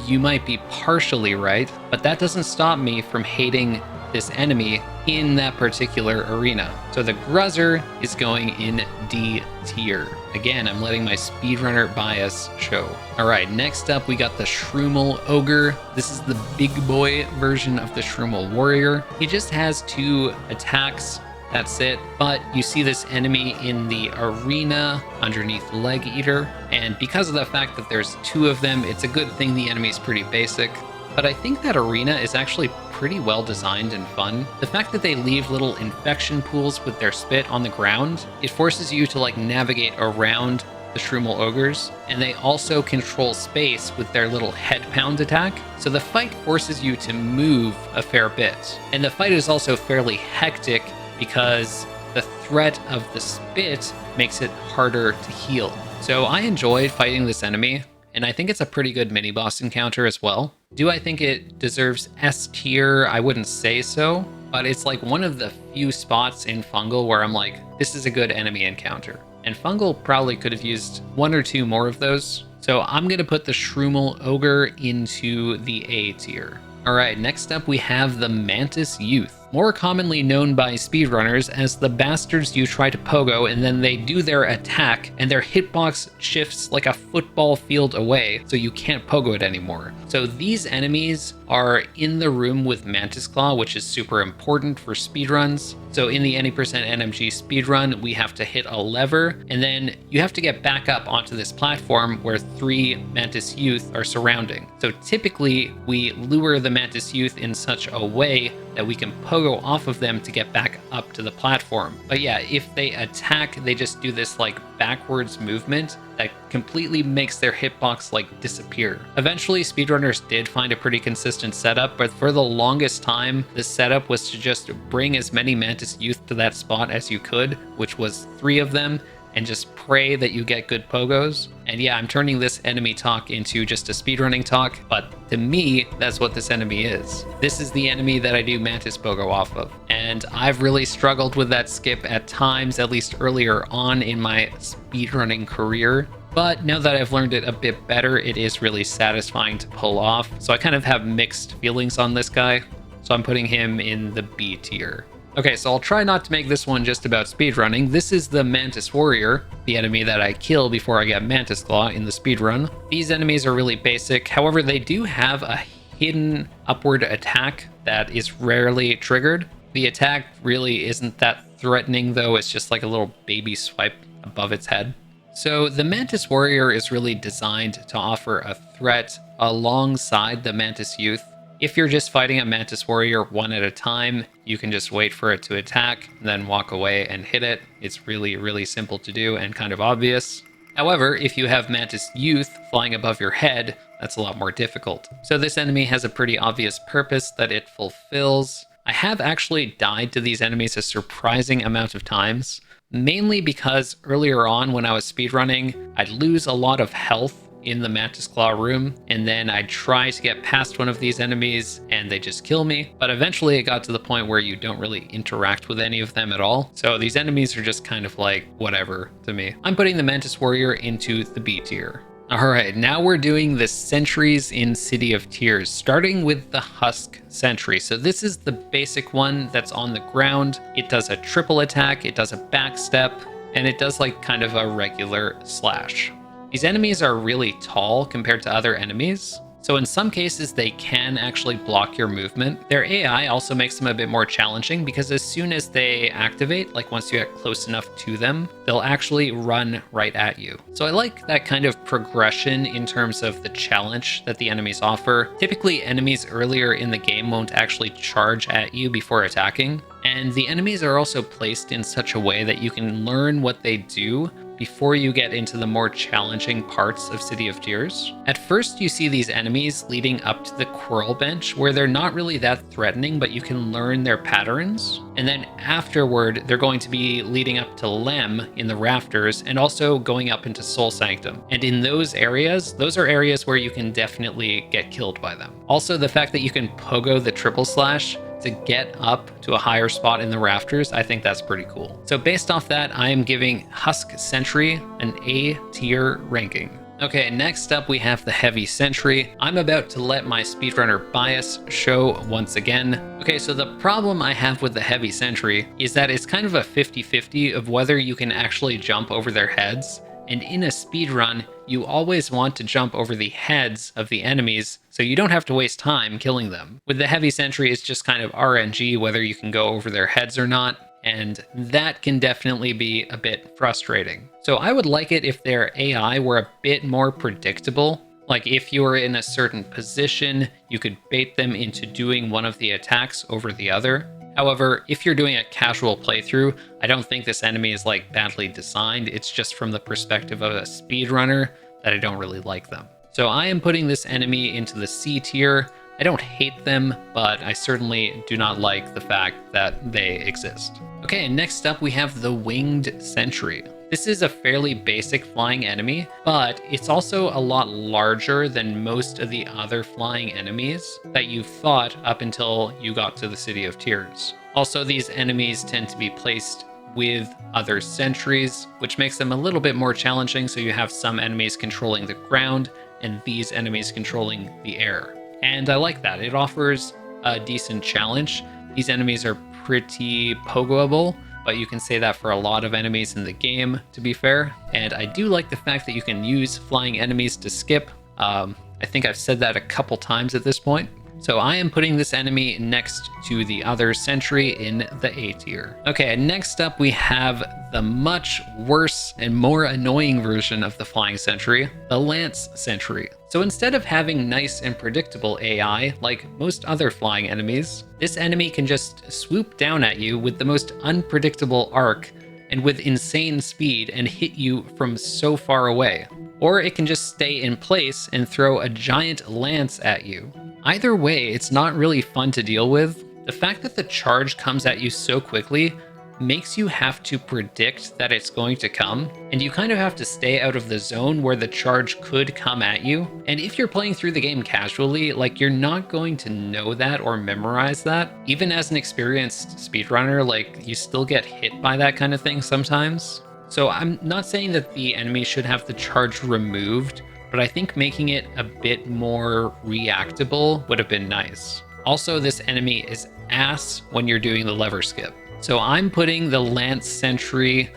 you might be partially right, but that doesn't stop me from hating this enemy in that particular arena. So the Gruzzer is going in D tier. Again, I'm letting my speedrunner bias show. All right, next up we got the Shroomel Ogre. This is the big boy version of the Shroomel Warrior. He just has 2 attacks. That's it. But you see this enemy in the arena underneath Leg Eater. And because of the fact that there's 2 of them, it's a good thing the enemy is pretty basic. But I think that arena is actually pretty well designed and fun. The fact that they leave little infection pools with their spit on the ground, it forces you to like navigate around the Shroomel Ogres, and they also control space with their little head pound attack. So the fight forces you to move a fair bit. And the fight is also fairly hectic because the threat of the spit makes it harder to heal. So I enjoyed fighting this enemy, and I think it's a pretty good mini-boss encounter as well. Do I think it deserves S tier? I wouldn't say so, but it's like one of the few spots in Fungal where I'm like, this is a good enemy encounter. And Fungal probably could have used 1 or 2 more of those. So I'm gonna put the Shroomel Ogre into the A tier. All right, next up we have the Mantis Youth, more commonly known by speedrunners as the bastards you try to pogo and then they do their attack and their hitbox shifts like a football field away, so you can't pogo it anymore. So these enemies are in the room with Mantis Claw, which is super important for speedruns. So in the any percent NMG speedrun, we have to hit a lever and then you have to get back up onto this platform where 3 Mantis Youth are surrounding. So typically we lure the Mantis Youth in such a way that we can pogo off of them to get back up to the platform. But yeah, if they attack, they just do this like backwards movement that completely makes their hitbox like disappear. Eventually, speedrunners did find a pretty consistent setup, but for the longest time, the setup was to just bring as many Mantis Youth to that spot as you could, which was 3 of them, and just pray that you get good pogos. And yeah, I'm turning this enemy talk into just a speedrunning talk, but to me, that's what this enemy is. This is the enemy that I do Mantis Pogo off of. And I've really struggled with that skip at times, at least earlier on in my speedrunning career. But now that I've learned it a bit better, it is really satisfying to pull off. So I kind of have mixed feelings on this guy. So I'm putting him in the B tier. Okay, so I'll try not to make this one just about speedrunning. This is the Mantis Warrior, the enemy that I kill before I get Mantis Claw in the speedrun. These enemies are really basic. However, they do have a hidden upward attack that is rarely triggered. The attack really isn't that threatening though, it's just like a little baby swipe above its head. So the Mantis Warrior is really designed to offer a threat alongside the Mantis Youth. If you're just fighting a Mantis Warrior one at a time, you can just wait for it to attack, then walk away and hit it. It's really, really simple to do and kind of obvious. However, if you have Mantis Youth flying above your head, that's a lot more difficult. So this enemy has a pretty obvious purpose that it fulfills. I have actually died to these enemies a surprising amount of times, mainly because earlier on when I was speedrunning, I'd lose a lot of health in the Mantis Claw room, and then I'd try to get past one of these enemies and they just kill me. But eventually it got to the point where you don't really interact with any of them at all. So these enemies are just kind of like whatever to me. I'm putting the Mantis Warrior into the B tier. All right, now we're doing the sentries in City of Tears, starting with the Husk Sentry. So this is the basic one that's on the ground. It does a triple attack, it does a backstep, and it does like kind of a regular slash. These enemies are really tall compared to other enemies, So in some cases, they can actually block your movement. Their AI also makes them a bit more challenging because as soon as they activate, like once you get close enough to them, they'll actually run right at you. So I like that kind of progression in terms of the challenge that the enemies offer. Typically, enemies earlier in the game won't actually charge at you before attacking. And the enemies are also placed in such a way that you can learn what they do before you get into the more challenging parts of City of Tears. At first, you see these enemies leading up to the Quirl Bench, where they're not really that threatening, but you can learn their patterns. And then afterward, they're going to be leading up to Lem in the Rafters, and also going up into Soul Sanctum. And in those are areas where you can definitely get killed by them. Also, the fact that you can pogo the triple slash to get up to a higher spot in the Rafters, I think that's pretty cool. So based off that, I am giving Husk Sentry an A tier ranking. Okay, next up we have the Heavy Sentry. I'm about to let my speedrunner bias show once again. Okay, so the problem I have with the Heavy Sentry is that it's kind of a 50-50 of whether you can actually jump over their heads. And in a speedrun, you always want to jump over the heads of the enemies so you don't have to waste time killing them. With the Heavy Sentry, it's just kind of RNG whether you can go over their heads or not, and that can definitely be a bit frustrating. So I would like it if their AI were a bit more predictable. Like if you were in a certain position, you could bait them into doing one of the attacks over the other. However, if you're doing a casual playthrough, I don't think this enemy is like badly designed. It's just from the perspective of a speedrunner that I don't really like them. So I am putting this enemy into the C tier. I don't hate them, but I certainly do not like the fact that they exist. Okay, next up we have the Winged Sentry. This is a fairly basic flying enemy, but it's also a lot larger than most of the other flying enemies that you fought up until you got to the City of Tears. Also, these enemies tend to be placed with other sentries, which makes them a little bit more challenging, so you have some enemies controlling the ground and these enemies controlling the air. And I like that. It offers a decent challenge. These enemies are pretty pogoable, but you can say that for a lot of enemies in the game, to be fair. And I do like the fact that you can use flying enemies to skip. I think I've said that a couple times at this point. So I am putting this enemy next to the other sentry in the A tier. Okay, next up we have the much worse and more annoying version of the flying sentry, the Lance Sentry. So instead of having nice and predictable AI like most other flying enemies, this enemy can just swoop down at you with the most unpredictable arc and with insane speed and hit you from so far away. Or it can just stay in place and throw a giant lance at you. Either way, it's not really fun to deal with. The fact that the charge comes at you so quickly makes you have to predict that it's going to come, and you kind of have to stay out of the zone where the charge could come at you. And if you're playing through the game casually, like, you're not going to know that or memorize that. Even as an experienced speedrunner, like, you still get hit by that kind of thing sometimes. So I'm not saying that the enemy should have the charge removed, but I think making it a bit more reactable would have been nice. Also, this enemy is ass when you're doing the lever skip. So I'm putting the Lance Sentry,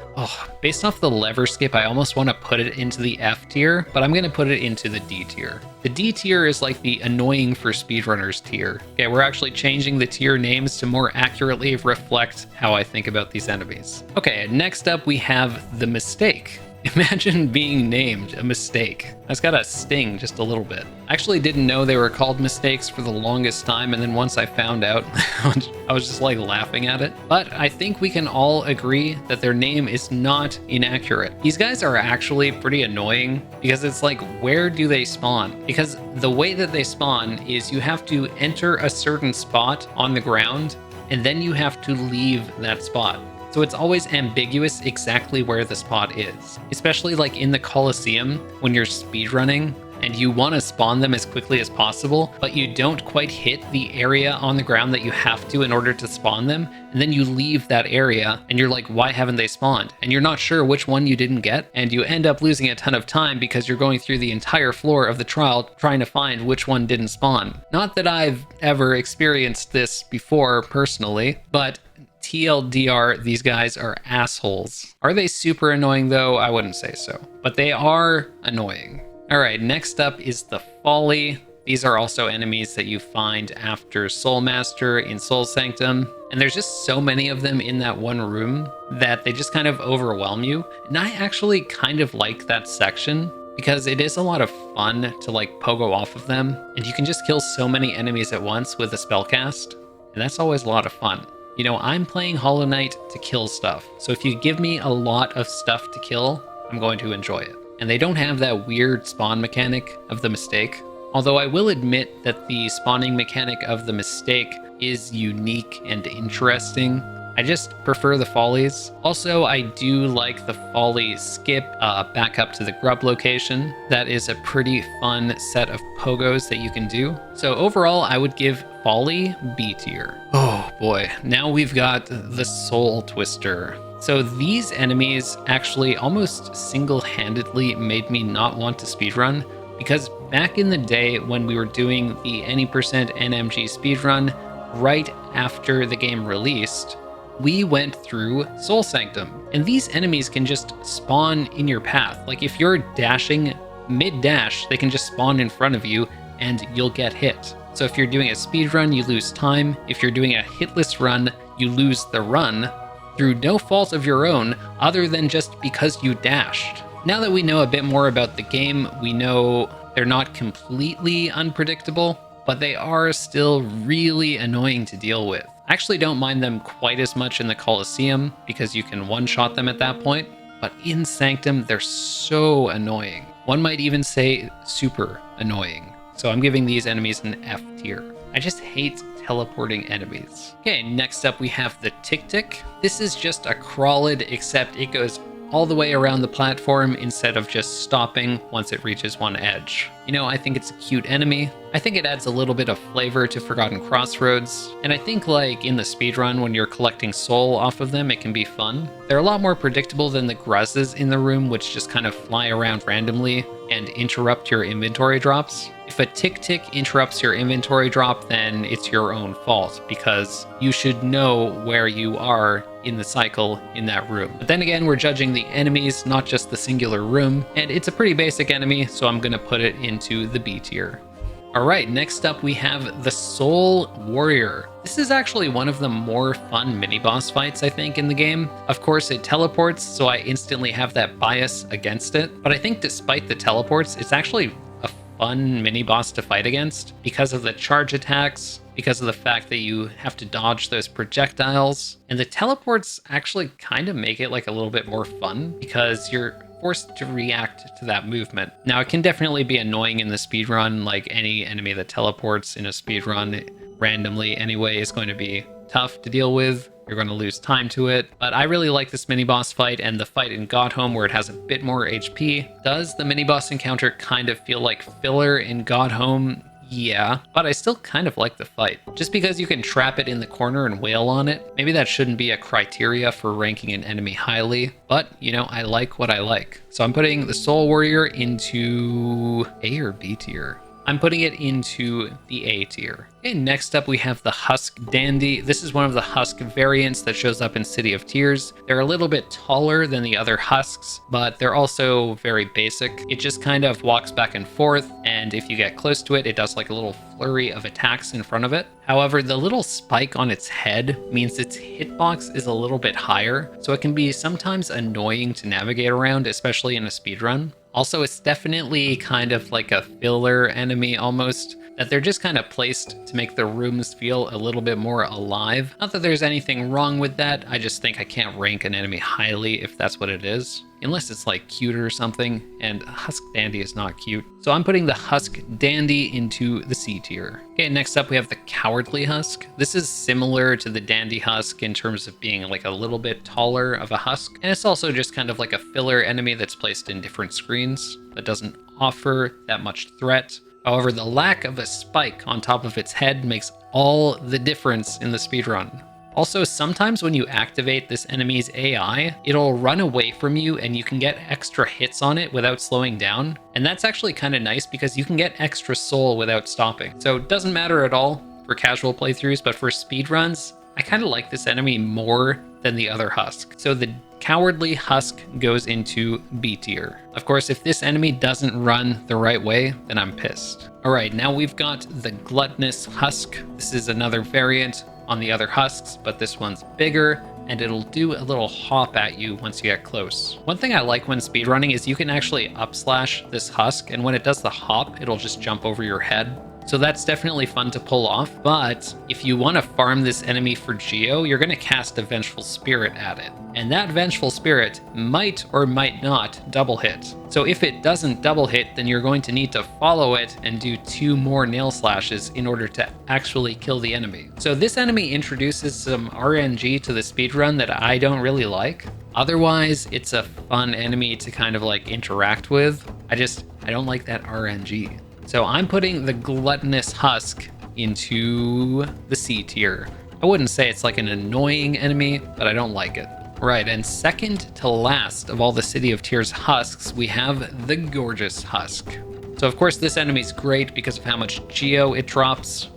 based off the lever skip, I almost want to put it into the F tier, but I'm going to put it into the D tier. The D tier is like the annoying for speedrunners tier. Okay, we're actually changing the tier names to more accurately reflect how I think about these enemies. Okay, next up we have the Mistake. Imagine being named a Mistake. That's gotta sting just a little bit. I actually didn't know they were called mistakes for the longest time, and then once I found out, I was just like laughing at it. But I think we can all agree that their name is not inaccurate. These guys are actually pretty annoying because it's like, where do they spawn? Because the way that they spawn is you have to enter a certain spot on the ground, and then you have to leave that spot. So it's always ambiguous exactly where the spot is, especially like in the Colosseum when you're speedrunning and you want to spawn them as quickly as possible, but you don't quite hit the area on the ground that you have to in order to spawn them. And then you leave that area and you're like, why haven't they spawned? And you're not sure which one you didn't get. And you end up losing a ton of time because you're going through the entire floor of the trial trying to find which one didn't spawn. Not that I've ever experienced this before personally, but TLDR, these guys are assholes. Are they super annoying though? I wouldn't say so, but they are annoying. All right, next up is the Folly. These are also enemies that you find after Soul Master in Soul Sanctum, and there's just so many of them in that one room that they just kind of overwhelm you. And I actually kind of like that section because it is a lot of fun to like pogo off of them, and you can just kill so many enemies at once with a spell cast, and that's always a lot of fun. You know, I'm playing Hollow Knight to kill stuff, so if you give me a lot of stuff to kill, I'm going to enjoy it. And they don't have that weird spawn mechanic of the mistake. Although I will admit that the spawning mechanic of the mistake is unique and interesting. I just prefer the follies. Also, I do like the folly skip back up to the grub location. That is a pretty fun set of pogos that you can do. So overall, I would give folly B tier. Oh boy, now we've got the Soul Twister. So these enemies actually almost single-handedly made me not want to speedrun, because back in the day when we were doing the any% NMG speedrun right after the game released, we went through Soul Sanctum, and these enemies can just spawn in your path. Like if you're dashing mid-dash, they can just spawn in front of you and you'll get hit. So if you're doing a speedrun, you lose time. If you're doing a hitless run, you lose the run through no fault of your own other than just because you dashed. Now that we know a bit more about the game, we know they're not completely unpredictable, but they are still really annoying to deal with. I actually don't mind them quite as much in the Colosseum because you can one-shot them at that point, but in Sanctum, they're so annoying. One might even say super annoying. So I'm giving these enemies an F tier. I just hate teleporting enemies. Okay, next up we have the Tick-Tick. This is just a Crawlid, except it goes all the way around the platform instead of just stopping once it reaches one edge. You know, I think it's a cute enemy. I think it adds a little bit of flavor to Forgotten Crossroads, and I think like in the speedrun when you're collecting soul off of them, it can be fun. They're a lot more predictable than the Gruzzes in the room, which just kind of fly around randomly and interrupt your inventory drops. If a Tick-Tick interrupts your inventory drop, then it's your own fault, because you should know where you are in the cycle in that room. But then again, we're judging the enemies, not just the singular room, and it's a pretty basic enemy, so I'm gonna put it into the B tier. Alright, next up we have the Soul Warrior. This is actually one of the more fun mini-boss fights, I think, in the game. Of course, it teleports, so I instantly have that bias against it, but I think despite the teleports, it's actually a fun mini-boss to fight against because of the charge attacks, because of the fact that you have to dodge those projectiles, and the teleports actually kind of make it like a little bit more fun because you're forced to react to that movement. Now, it can definitely be annoying in the speedrun, like any enemy that teleports in a speedrun randomly anyway is going to be tough to deal with. You're going to lose time to it. But I really like this mini-boss fight, and the fight in Godhome where it has a bit more HP. Does the mini-boss encounter kind of feel like filler in Godhome? Yeah, but I still kind of like the fight. Just because you can trap it in the corner and wail on it, maybe that shouldn't be a criteria for ranking an enemy highly, but, you know, I like what I like. So I'm putting the Soul Warrior into A or B tier? I'm putting it into the A tier. Okay, next up we have the Husk Dandy. This is one of the Husk variants that shows up in City of Tears. They're a little bit taller than the other Husks, but they're also very basic. It just kind of walks back and forth, and if you get close to it, it does like a little flurry of attacks in front of it. However, the little spike on its head means its hitbox is a little bit higher, so it can be sometimes annoying to navigate around, especially in a speedrun. Also, it's definitely kind of like a filler enemy almost, that they're just kind of placed to make the rooms feel a little bit more alive. Not that there's anything wrong with that, I just think I can't rank an enemy highly if that's what it is. Unless it's like cute or something, and Husk Dandy is not cute. So I'm putting the Husk Dandy into the C tier. Okay, next up we have the Cowardly Husk. This is similar to the Dandy Husk in terms of being like a little bit taller of a husk, and it's also just kind of like a filler enemy that's placed in different screens that doesn't offer that much threat. However, the lack of a spike on top of its head makes all the difference in the speedrun. Also, sometimes when you activate this enemy's AI, it'll run away from you and you can get extra hits on it without slowing down. And that's actually kind of nice because you can get extra soul without stopping. So it doesn't matter at all for casual playthroughs, but for speedruns, I kind of like this enemy more than the other Husk. So the Cowardly Husk goes into B tier. Of course, if this enemy doesn't run the right way, then I'm pissed. All right, now we've got the Gluttonous Husk. This is another variant on the other Husks, but this one's bigger, and it'll do a little hop at you once you get close. One thing I like when speedrunning is you can actually upslash this Husk, and when it does the hop, it'll just jump over your head. So that's definitely fun to pull off, but if you want to farm this enemy for Geo, you're going to cast a Vengeful Spirit at it. And that Vengeful Spirit might or might not double hit. So if it doesn't double hit, then you're going to need to follow it and do 2 more nail slashes in order to actually kill the enemy. So this enemy introduces some RNG to the speedrun that I don't really like. Otherwise, it's a fun enemy to kind of like interact with. I don't like that RNG. So I'm putting the Gluttonous Husk into the C tier. I wouldn't say it's like an annoying enemy, but I don't like it. Right, and second to last of all the City of Tears Husks, we have the Gorgeous Husk. So of course this enemy's great because of how much Geo it drops.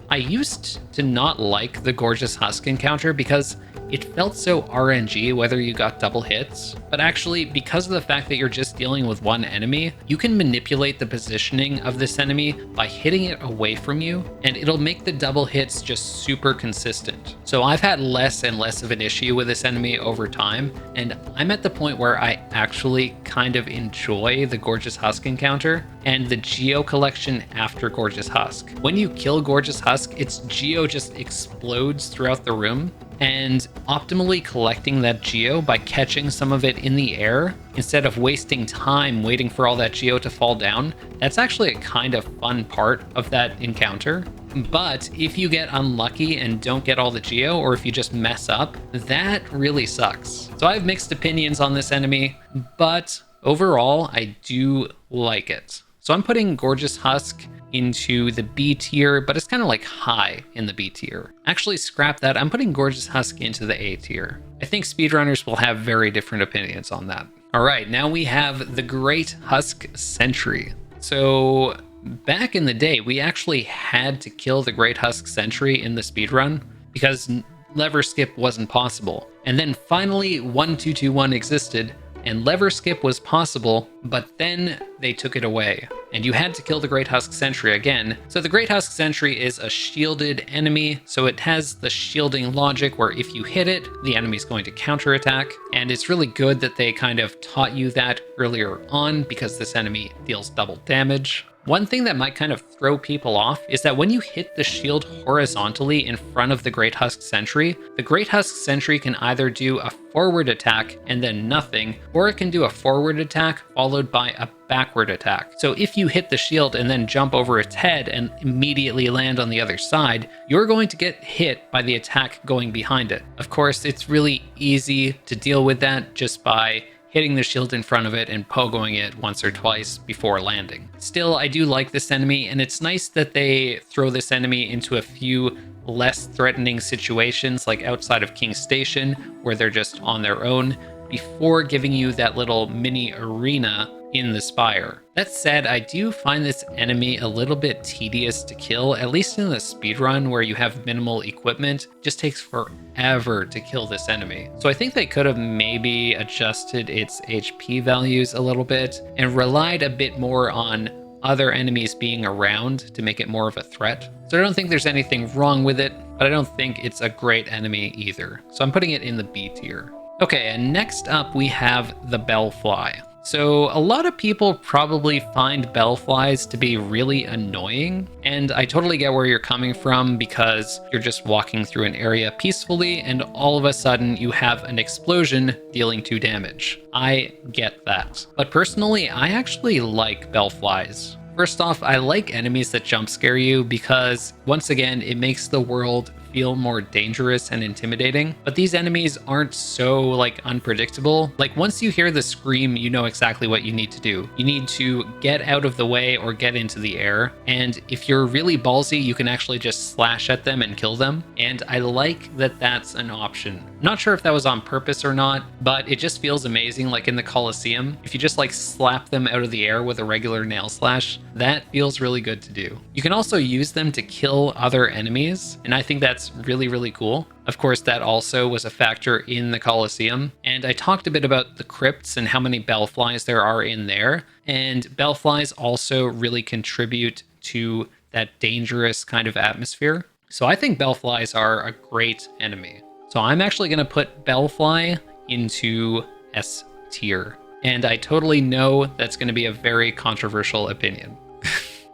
I used to not like the Gorgeous Husk encounter because it felt so RNG whether you got double hits, but actually because of the fact that you're just dealing with one enemy, you can manipulate the positioning of this enemy by hitting it away from you, and it'll make the double hits just super consistent. So I've had less and less of an issue with this enemy over time, and I'm at the point where I actually kind of enjoy the Gorgeous Husk encounter and the Geo collection after Gorgeous Husk. When you kill Gorgeous Husk, its Geo just explodes throughout the room, and optimally collecting that Geo by catching some of it in the air instead of wasting time waiting for all that Geo to fall down, that's actually a kind of fun part of that encounter. But if you get unlucky and don't get all the Geo, or if you just mess up, that really sucks. So I have mixed opinions on this enemy, but overall I do like it. So I'm putting Gorgeous Husk into the B tier, but it's kind of like high in the B tier. Actually, scrap that. I'm putting Gorgeous Husk into the A tier. I think speedrunners will have very different opinions on that. All right, now we have the Great Husk Sentry. So back in the day, we actually had to kill the Great Husk Sentry in the speedrun because lever skip wasn't possible. And then finally 1221 existed, and lever skip was possible, but then they took it away, and you had to kill the Great Husk Sentry again. So the Great Husk Sentry is a shielded enemy, so it has the shielding logic where if you hit it, the enemy's going to counterattack, and it's really good that they kind of taught you that earlier on because this enemy deals double damage. One thing that might kind of throw people off is that when you hit the shield horizontally in front of the Great Husk Sentry, the Great Husk Sentry can either do a forward attack and then nothing, or it can do a forward attack followed by a backward attack. So if you hit the shield and then jump over its head and immediately land on the other side, you're going to get hit by the attack going behind it. Of course, it's really easy to deal with that just by hitting the shield in front of it and pogoing it once or twice before landing. Still, I do like this enemy, and it's nice that they throw this enemy into a few less threatening situations, like outside of King's Station, where they're just on their own, before giving you that little mini arena in the Spire. That said, I do find this enemy a little bit tedious to kill, at least in the speedrun where you have minimal equipment. It just takes forever to kill this enemy. So I think they could have maybe adjusted its HP values a little bit and relied a bit more on other enemies being around to make it more of a threat. So I don't think there's anything wrong with it, but I don't think it's a great enemy either. So I'm putting it in the B tier. Okay, and next up we have the Bellfly. So a lot of people probably find Bellflies to be really annoying, and I totally get where you're coming from because you're just walking through an area peacefully and all of a sudden you have an explosion dealing 2 damage. I get that. But personally, I actually like Bellflies. First off, I like enemies that jump scare you because, once again, it makes the world feel more dangerous and intimidating. But these enemies aren't so unpredictable. Like once you hear the scream, you know exactly what you need to do. You need to get out of the way or get into the air. And if you're really ballsy, you can actually just slash at them and kill them. And I like that that's an option. Not sure if that was on purpose or not, but it just feels amazing. Like in the Colosseum, if you just slap them out of the air with a regular nail slash, that feels really good to do. You can also use them to kill other enemies, and I think that's that's really, really cool. Of course, that also was a factor in the Colosseum. And I talked a bit about the crypts and how many bellflies there are in there. And bellflies also really contribute to that dangerous kind of atmosphere. So I think bellflies are a great enemy. So I'm actually going to put bellfly into S tier. And I totally know that's going to be a very controversial opinion.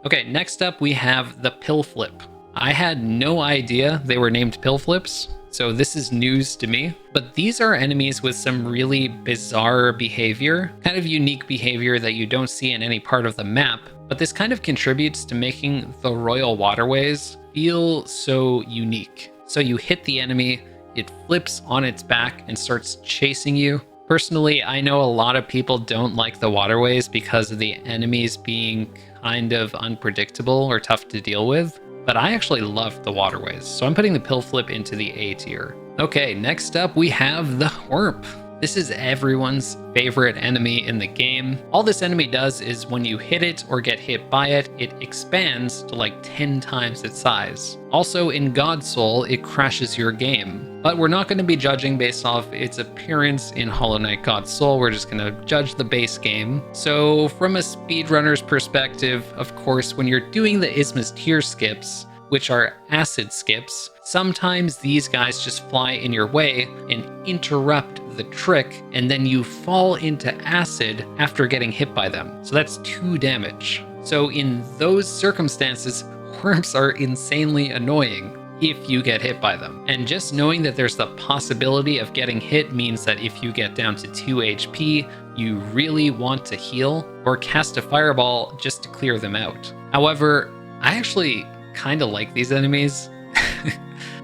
Okay, next up we have the pill flip. I had no idea they were named pill flips, so this is news to me. But these are enemies with some really bizarre behavior, kind of unique behavior that you don't see in any part of the map. But this kind of contributes to making the Royal Waterways feel so unique. So you hit the enemy, it flips on its back and starts chasing you. Personally, I know a lot of people don't like the waterways because of the enemies being kind of unpredictable or tough to deal with, but I actually love the waterways, so I'm putting the pill flip into the A tier. Okay, next up we have the Whorp. This is everyone's favorite enemy in the game. All this enemy does is when you hit it or get hit by it, it expands to like 10 times its size. Also in God's Soul, it crashes your game. But we're not going to be judging based off its appearance in Hollow Knight God's Soul, we're just going to judge the base game. So from a speedrunner's perspective, of course, when you're doing the Isma's tier skips, which are acid skips, sometimes these guys just fly in your way and interrupt the trick, and then you fall into acid after getting hit by them. So that's 2 damage. So in those circumstances, Whorps are insanely annoying if you get hit by them. And just knowing that there's the possibility of getting hit means that if you get down to 2 HP, you really want to heal or cast a fireball just to clear them out. However, I actually kind of like these enemies.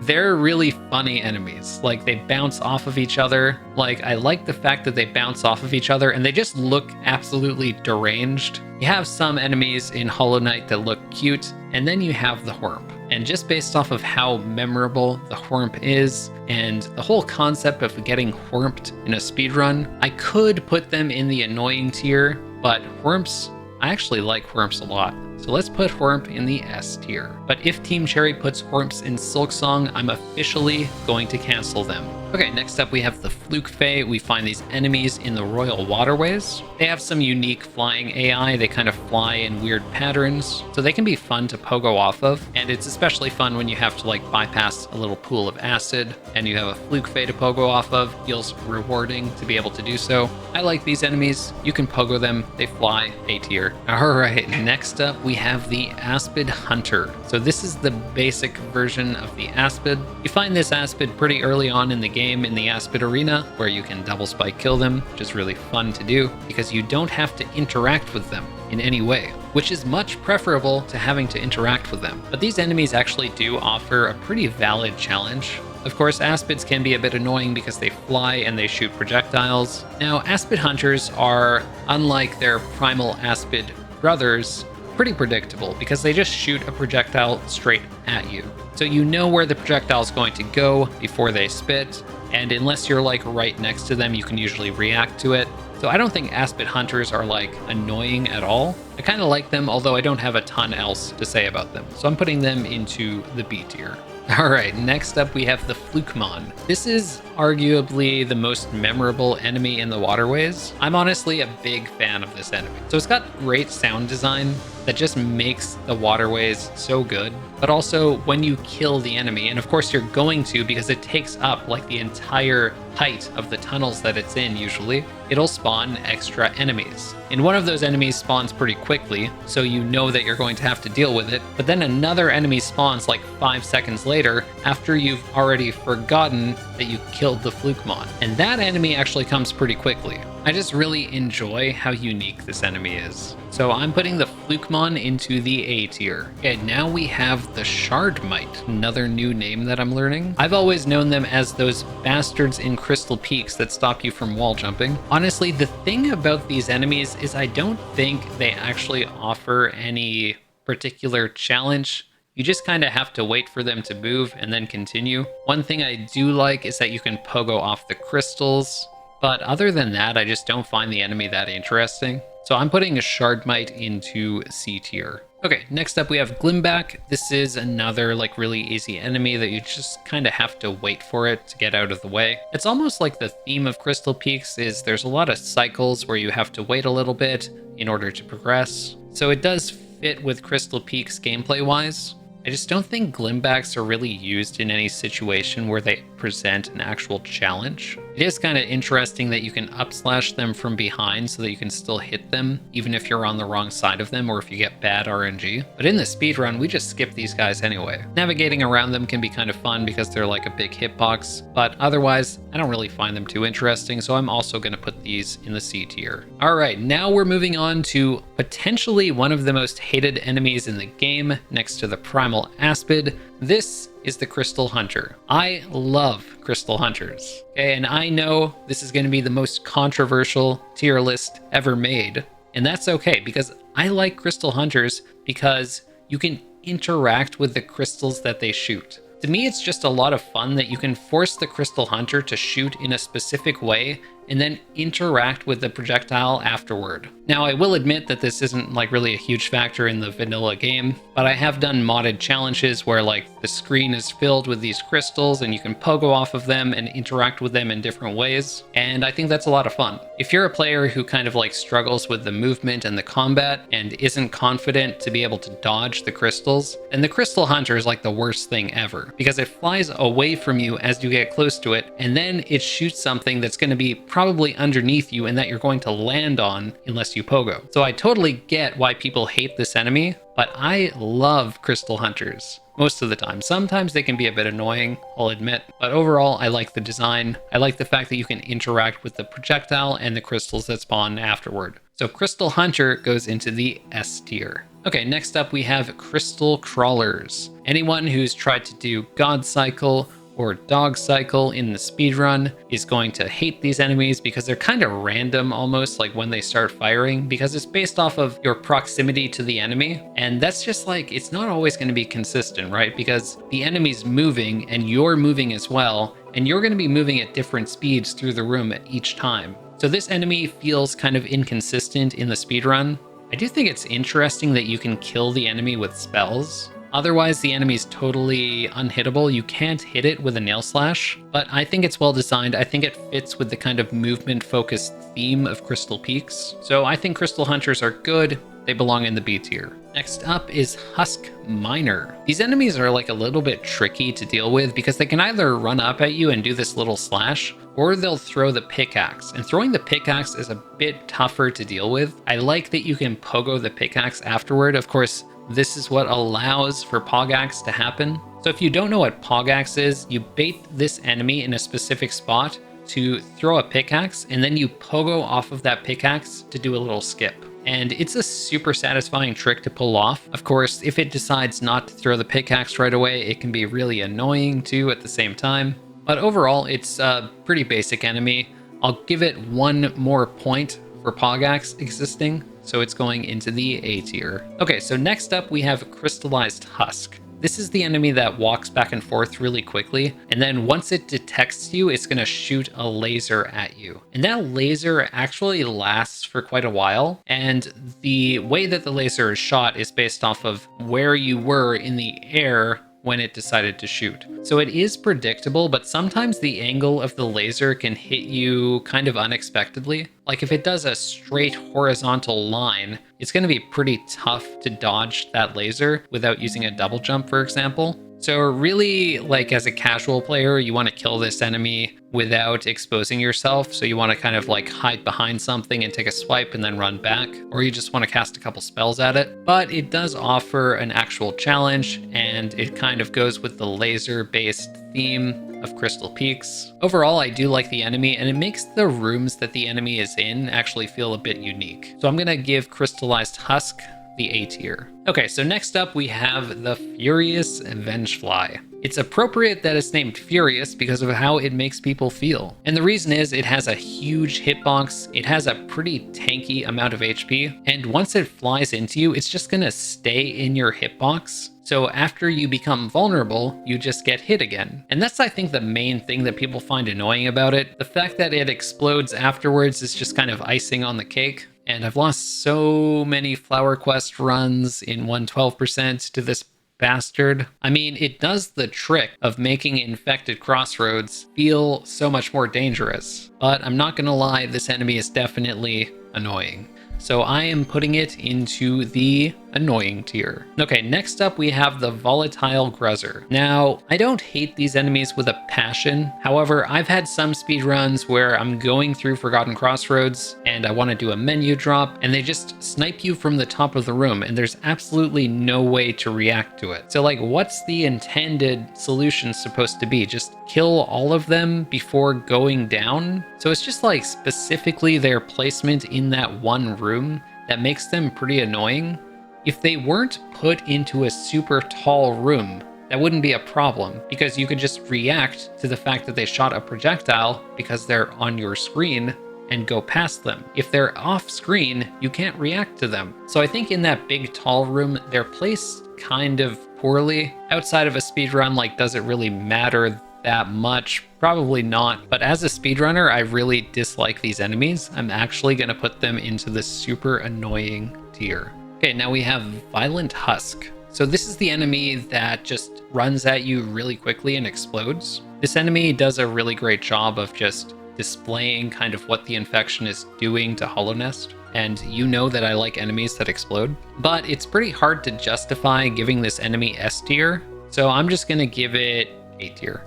They're really funny enemies. Like, they bounce off of each other. Like, I like the fact that they bounce off of each other and they just look absolutely deranged. You have some enemies in Hollow Knight that look cute, and then you have the Whorp. And just based off of how memorable the Whorp is and the whole concept of getting Whorped in a speedrun, I could put them in the annoying tier, but Whorps, I actually like Whorps a lot. So let's put Whorp in the S tier. But if Team Cherry puts Whorps in Silksong, I'm officially going to cancel them. Okay, next up we have the Fluke Fae. We find these enemies in the Royal Waterways. They have some unique flying AI. They kind of fly in weird patterns, so they can be fun to pogo off of. And it's especially fun when you have to like bypass a little pool of acid and you have a Fluke Fae to pogo off of. Feels rewarding to be able to do so. I like these enemies. You can pogo them. They fly. A tier. All right, next up we have the Aspid Hunter. So this is the basic version of the Aspid. You find this Aspid pretty early on in the game in the Aspid Arena, where you can double spike kill them, which is really fun to do because you don't have to interact with them in any way, which is much preferable to having to interact with them. But these enemies actually do offer a pretty valid challenge. Of course, Aspids can be a bit annoying because they fly and they shoot projectiles. Now, Aspid Hunters are, unlike their primal Aspid brothers, pretty predictable because they just shoot a projectile straight at you. So you know where the projectile is going to go before they spit, and unless you're like right next to them, you can usually react to it. So I don't think Aspid Hunters are like annoying at all. I kind of like them, although I don't have a ton else to say about them. So I'm putting them into the B tier. All right, next up we have the Flukemunga. This is arguably the most memorable enemy in the waterways. I'm honestly a big fan of this enemy. So it's got great sound design that just makes the waterways so good. But also when you kill the enemy, and of course you're going to because it takes up like the entire height of the tunnels that it's in usually, it'll spawn extra enemies. And one of those enemies spawns pretty quickly, so you know that you're going to have to deal with it. But then another enemy spawns like 5 seconds later after you've already forgotten that you killed the Flukemunga. And that enemy actually comes pretty quickly. I just really enjoy how unique this enemy is. So I'm putting the Flukemunga into the A tier. Okay, now we have the Shardmite, another new name that I'm learning. I've always known them as those bastards in Crystal Peaks that stop you from wall jumping. Honestly, the thing about these enemies is I don't think they actually offer any particular challenge. You just kind of have to wait for them to move and then continue. One thing I do like is that you can pogo off the crystals. But other than that, I just don't find the enemy that interesting. So I'm putting a Shardmite into C tier. Okay, next up we have Glimback. This is another like really easy enemy that you just kind of have to wait for it to get out of the way. It's almost like the theme of Crystal Peaks is there's a lot of cycles where you have to wait a little bit in order to progress. So it does fit with Crystal Peaks gameplay wise. I just don't think Glimbacks are really used in any situation where they present an actual challenge. It is kind of interesting that you can upslash them from behind so that you can still hit them, even if you're on the wrong side of them or if you get bad RNG. But in the speedrun, we just skip these guys anyway. Navigating around them can be kind of fun because they're like a big hitbox, but otherwise, I don't really find them too interesting, so I'm also going to put these in the C tier. All right, now we're moving on to potentially one of the most hated enemies in the game, next to the Primal Aspid. This is the Crystal Hunter. I love Crystal Hunters. Okay, and I know this is going to be the most controversial tier list ever made, and that's okay because I like Crystal Hunters because you can interact with the crystals that they shoot. To me, it's just a lot of fun that you can force the Crystal Hunter to shoot in a specific way and then interact with the projectile afterward. Now, I will admit that this isn't like really a huge factor in the vanilla game, but I have done modded challenges where like the screen is filled with these crystals and you can pogo off of them and interact with them in different ways, and I think that's a lot of fun. If you're a player who kind of like struggles with the movement and the combat and isn't confident to be able to dodge the crystals, then the Crystal Hunter is like the worst thing ever, because it flies away from you as you get close to it, and then it shoots something that's going to be probably underneath you and that you're going to land on unless you pogo. So I totally get why people hate this enemy, but I love Crystal Hunters most of the time. Sometimes they can be a bit annoying, I'll admit, but overall I like the design. I like the fact that you can interact with the projectile and the crystals that spawn afterward. So Crystal Hunter goes into the S tier. Okay, next up we have Crystal Crawlers. Anyone who's tried to do God Cycle or Dog Cycle in the speedrun is going to hate these enemies because they're kind of random almost, like when they start firing, because it's based off of your proximity to the enemy. And that's just like, it's not always going to be consistent, right? Because the enemy's moving and you're moving as well, and you're going to be moving at different speeds through the room at each time. So this enemy feels kind of inconsistent in the speedrun. I do think it's interesting that you can kill the enemy with spells. Otherwise, the enemy's totally unhittable. You can't hit it with a nail slash, but I think it's well designed. I think it fits with the kind of movement-focused theme of Crystal Peaks. So I think Crystal Hunters are good. They belong in the B tier. Next up is Husk Miner. These enemies are like a little bit tricky to deal with because they can either run up at you and do this little slash, or they'll throw the pickaxe. And throwing the pickaxe is a bit tougher to deal with. I like that you can pogo the pickaxe afterward. Of course, this is what allows for Pogax to happen. So if you don't know what Pogax is, you bait this enemy in a specific spot to throw a pickaxe, and then you pogo off of that pickaxe to do a little skip. And it's a super satisfying trick to pull off. Of course, if it decides not to throw the pickaxe right away, it can be really annoying too at the same time. But overall, it's a pretty basic enemy. I'll give it one more point for Pogax existing, so it's going into the A tier. Okay, so next up we have Crystallized Husk. This is the enemy that walks back and forth really quickly, and then once it detects you, it's going to shoot a laser at you. And that laser actually lasts for quite a while, and the way that the laser is shot is based off of where you were in the air when it decided to shoot. So it is predictable, but sometimes the angle of the laser can hit you kind of unexpectedly. Like if it does a straight horizontal line, it's going to be pretty tough to dodge that laser without using a double jump, for example. So really, like as a casual player, you want to kill this enemy without exposing yourself. So you want to kind of like hide behind something and take a swipe and then run back, or you just want to cast a couple spells at it. But it does offer an actual challenge, and it kind of goes with the laser-based theme of Crystal Peaks. Overall, I do like the enemy, and it makes the rooms that the enemy is in actually feel a bit unique. So I'm going to give Crystallized Husk the A tier. Okay, so next up we have the Furious Vengefly. It's appropriate that it's named Furious because of how it makes people feel. And the reason is it has a huge hitbox, it has a pretty tanky amount of HP, and once it flies into you, it's just gonna stay in your hitbox. So after you become vulnerable, you just get hit again. And that's, I think, the main thing that people find annoying about it. The fact that it explodes afterwards is just kind of icing on the cake. And I've lost so many Flower Quest runs in 112% to this bastard. I mean, it does the trick of making infected crossroads feel so much more dangerous. But I'm not gonna lie, this enemy is definitely annoying. So I am putting it into the annoying tier. Okay, next up we have the Volatile Gruzzer. Now, I don't hate these enemies with a passion. However, I've had some speedruns where I'm going through Forgotten Crossroads and I want to do a menu drop and they just snipe you from the top of the room and there's absolutely no way to react to it. So like, what's the intended solution supposed to be? Just kill all of them before going down? So it's just like specifically their placement in that one room that makes them pretty annoying. If they weren't put into a super tall room, that wouldn't be a problem because you could just react to the fact that they shot a projectile because they're on your screen and go past them. If they're off screen, you can't react to them. So I think in that big tall room, they're placed kind of poorly. Outside of a speedrun, like, does it really matter that much? Probably not. But as a speedrunner, I really dislike these enemies. I'm actually gonna put them into the super annoying tier. Okay, now we have Violent Husk. So this is the enemy that just runs at you really quickly and explodes. This enemy does a really great job of just displaying kind of what the infection is doing to Hollow Nest. And you know that I like enemies that explode, but it's pretty hard to justify giving this enemy S tier. So I'm just gonna give it A tier.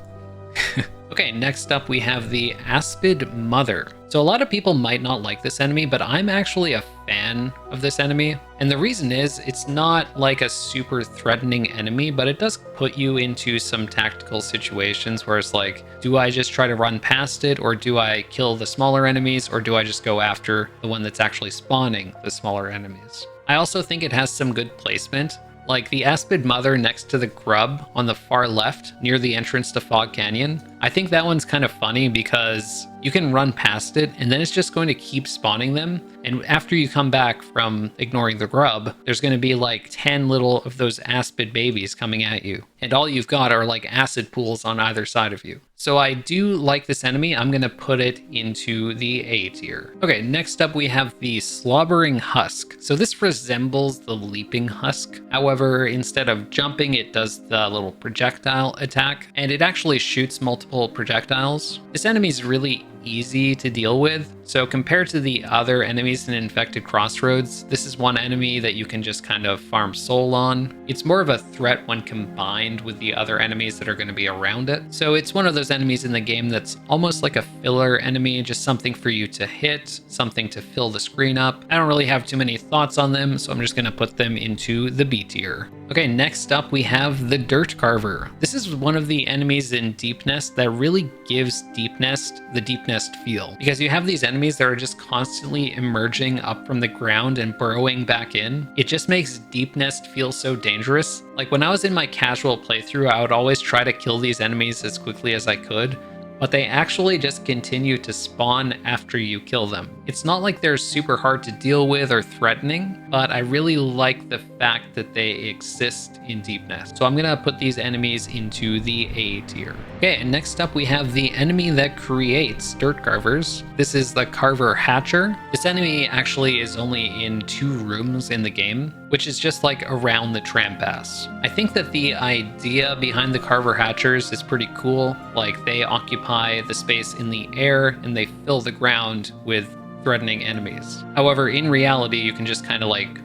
Okay, next up we have the Aspid Mother. So a lot of people might not like this enemy, but I'm actually a fan of this enemy. And the reason is it's not like a super threatening enemy, but it does put you into some tactical situations where it's like, do I just try to run past it, or do I kill the smaller enemies, or do I just go after the one that's actually spawning the smaller enemies? I also think it has some good placement. Like the Aspid Mother next to the grub on the far left near the entrance to Fog Canyon. I think that one's kind of funny because you can run past it and then it's just going to keep spawning them. And after you come back from ignoring the grub, there's going to be like 10 little of those Aspid babies coming at you. And all you've got are like acid pools on either side of you. So I do like this enemy. I'm going to put it into the A tier. Okay, next up we have the Slobbering Husk. So this resembles the Leaping Husk. However, instead of jumping, it does the little projectile attack, and it actually shoots multiple projectiles. This enemy is really easy to deal with. So compared to the other enemies in Infected Crossroads, this is one enemy that you can just kind of farm soul on. It's more of a threat when combined with the other enemies that are going to be around it. So it's one of those enemies in the game that's almost like a filler enemy, just something for you to hit, something to fill the screen up. I don't really have too many thoughts on them, so I'm just going to put them into the B tier. Okay, next up we have the Dirt Carver. This is one of the enemies in Deep Nest that really gives Deep Nest the Deep Nest feel, because you have these enemies that are just constantly emerging up from the ground and burrowing back in. It just makes Deep Nest feel so dangerous. Like when I was in my casual playthrough, I would always try to kill these enemies as quickly as I could, but they actually just continue to spawn after you kill them. It's not like they're super hard to deal with or threatening, but I really like the fact that they exist in Deep Nest. So I'm gonna put these enemies into the A tier. Okay, and next up we have the enemy that creates Dirt Carvers. This is the Carver Hatcher. This enemy actually is only in 2 rooms in the game, which is just like around the tram pass. I think that the idea behind the Carver Hatchers is pretty cool. Like they occupy the space in the air and they fill the ground with threatening enemies. However, in reality, you can just kind of like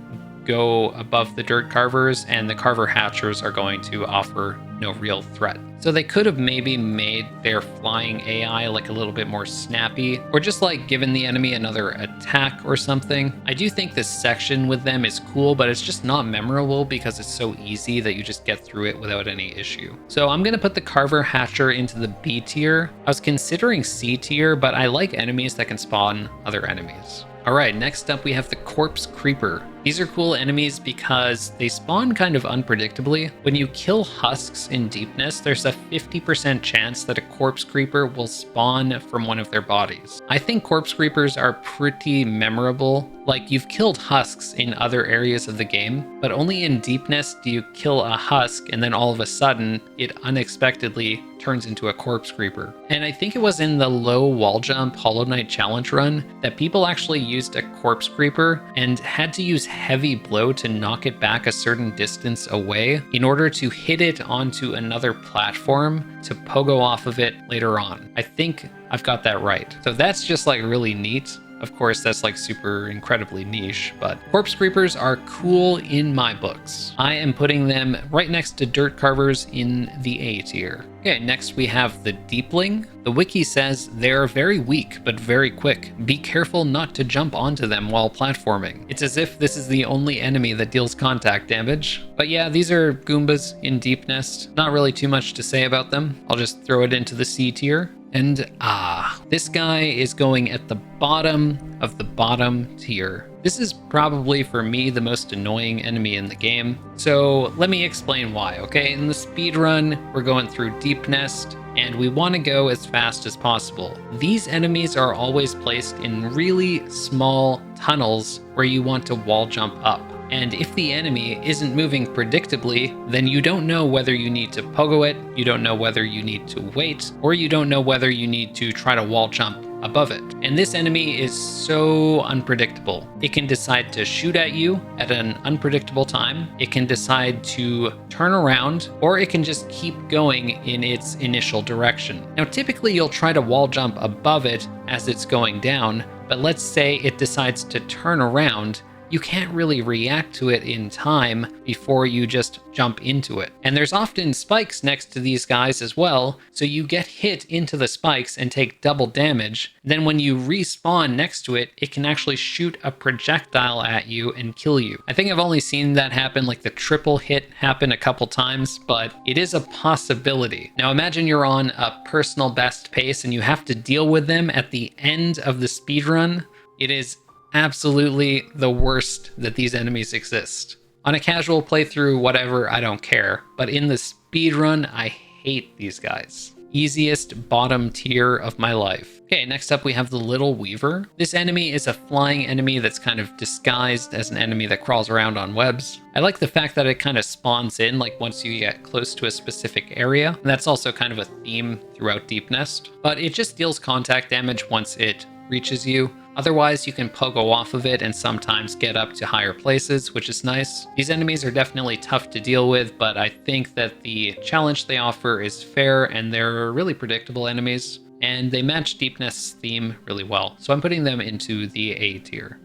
go above the Dirt Carvers and the Carver Hatchers are going to offer no real threat. So they could have maybe made their flying AI like a little bit more snappy, or just like given the enemy another attack or something. I do think this section with them is cool, but it's just not memorable because it's so easy that you just get through it without any issue. So I'm gonna put the Carver Hatcher into the B tier. I was considering C tier, but I like enemies that can spawn other enemies. Alright, next up we have the Corpse Creeper. These are cool enemies because they spawn kind of unpredictably. When you kill husks in Deep Nest, there's a 50% chance that a Corpse Creeper will spawn from one of their bodies. I think corpse creepers are pretty memorable. Like, you've killed husks in other areas of the game, but only in Deepness do you kill a husk and then all of a sudden it unexpectedly turns into a corpse creeper. And I think it was in the low wall jump Hollow Knight challenge run that people actually used a corpse creeper and had to use heavy blow to knock it back a certain distance away in order to hit it onto another platform to pogo off of it later on. I think I've got that right. So that's just like really neat. Of course, that's like super incredibly niche, but corpse creepers are cool in my books. I am putting them right next to dirt carvers in the A tier. Okay, next we have the Deepling. The wiki says they're very weak, but very quick. Be careful not to jump onto them while platforming. It's as if this is the only enemy that deals contact damage. But yeah, these are Goombas in Deepness. Not really too much to say about them. I'll just throw it into the C tier. And this guy is going at the bottom of the bottom tier. This is probably, for me, the most annoying enemy in the game. So let me explain why, okay? In the speedrun, we're going through Deepness, and we want to go as fast as possible. These enemies are always placed in really small tunnels where you want to wall jump up. And if the enemy isn't moving predictably, then you don't know whether you need to pogo it, you don't know whether you need to wait, or you don't know whether you need to try to wall jump above it. And this enemy is so unpredictable. It can decide to shoot at you at an unpredictable time, it can decide to turn around, or it can just keep going in its initial direction. Now, typically you'll try to wall jump above it as it's going down, but let's say it decides to turn around. You can't really react to it in time before you just jump into it. And there's often spikes next to these guys as well, so you get hit into the spikes and take double damage. Then when you respawn next to it, it can actually shoot a projectile at you and kill you. I think I've only seen that happen, like the triple hit happen a couple times, but it is a possibility. Now imagine you're on a personal best pace and you have to deal with them at the end of the speedrun. It is absolutely the worst that these enemies exist. On a casual playthrough, whatever, I don't care. But in the speedrun, I hate these guys. Easiest bottom tier of my life. Okay, next up we have the Little Weaver. This enemy is a flying enemy that's kind of disguised as an enemy that crawls around on webs. I like the fact that it kind of spawns in like once you get close to a specific area. And that's also kind of a theme throughout Deepness. But it just deals contact damage once it reaches you. Otherwise, you can pogo off of it and sometimes get up to higher places, which is nice. These enemies are definitely tough to deal with, but I think that the challenge they offer is fair and they're really predictable enemies, and they match Deepness' theme really well. So I'm putting them into the A tier.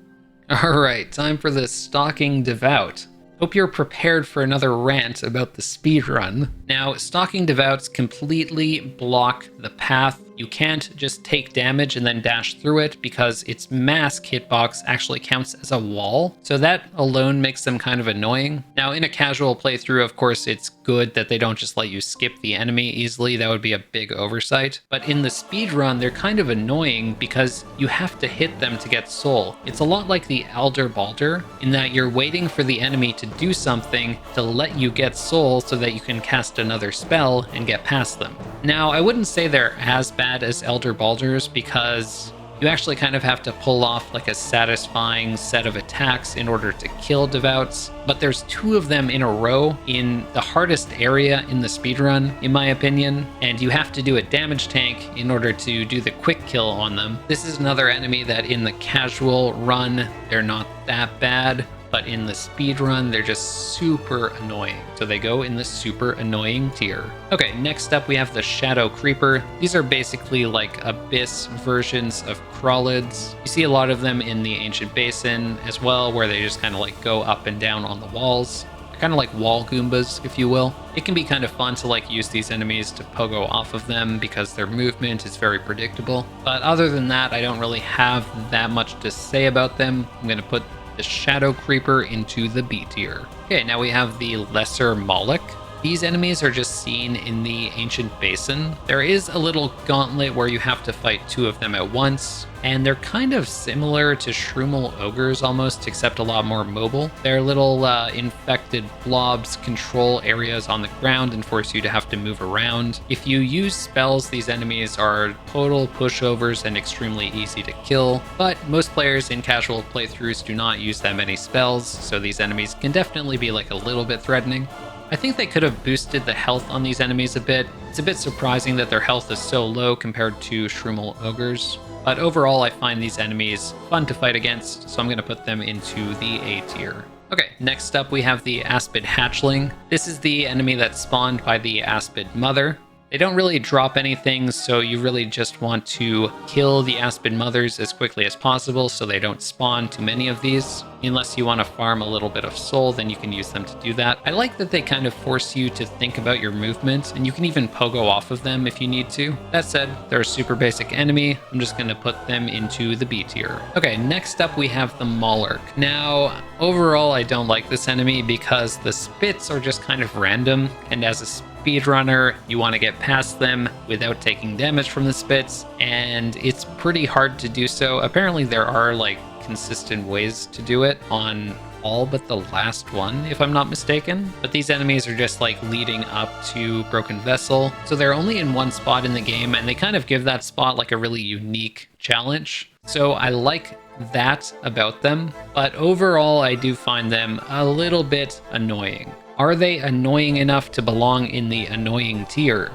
Alright, time for the Stalking Devout. Hope you're prepared for another rant about the speedrun. Now, Stalking Devouts completely block the path. You can't just take damage and then dash through it because its mask hitbox actually counts as a wall. So that alone makes them kind of annoying. Now, in a casual playthrough, of course, it's good that they don't just let you skip the enemy easily. That would be a big oversight. But in the speedrun, they're kind of annoying because you have to hit them to get soul. It's a lot like the Elder Baldur in that you're waiting for the enemy to do something to let you get soul so that you can cast another spell and get past them. Now, I wouldn't say they're as bad as Elder Baldur's because you actually kind of have to pull off like a satisfying set of attacks in order to kill Devouts, but there's 2 of them in a row in the hardest area in the speedrun, in my opinion, and you have to do a damage tank in order to do the quick kill on them. This is another enemy that in the casual run, they're not that bad, but in the speedrun, they're just super annoying. So they go in the super annoying tier. Okay, next up we have the Shadow Creeper. These are basically like abyss versions of Crawlids. You see a lot of them in the Ancient Basin as well, where they just kind of like go up and down on the walls. They're kind of like wall Goombas, if you will. It can be kind of fun to like use these enemies to pogo off of them because their movement is very predictable. But other than that, I don't really have that much to say about them. I'm gonna put the Shadow Creeper into the B tier. Okay, now we have the Lesser Moloch. These enemies are just seen in the Ancient Basin. There is a little gauntlet where you have to fight 2 of them at once, and they're kind of similar to Shroomel Ogres almost, except a lot more mobile. Their little infected blobs control areas on the ground and force you to have to move around. If you use spells, these enemies are total pushovers and extremely easy to kill, but most players in casual playthroughs do not use that many spells, so these enemies can definitely be like a little bit threatening. I think they could have boosted the health on these enemies a bit. It's a bit surprising that their health is so low compared to Shroomel Ogres. But overall, I find these enemies fun to fight against, so I'm going to put them into the A tier. Okay, next up we have the Aspid Hatchling. This is the enemy that's spawned by the Aspid Mother. They don't really drop anything, so you really just want to kill the Aspid Mothers as quickly as possible so they don't spawn too many of these. Unless you want to farm a little bit of soul, then you can use them to do that. I like that they kind of force you to think about your movement, and you can even pogo off of them if you need to. That said, they're a super basic enemy. I'm just going to put them into the B tier. Okay, next up we have the Maulark. Now, overall I don't like this enemy because the spits are just kind of random, and as a speedrunner, you want to get past them without taking damage from the spits, and it's pretty hard to do so. Apparently there are like consistent ways to do it on all but the last one, if I'm not mistaken. But these enemies are just like leading up to Broken Vessel, so they're only in one spot in the game, and they kind of give that spot like a really unique challenge. So I like that about them, but overall I do find them a little bit annoying. Are they annoying enough to belong in the annoying tier?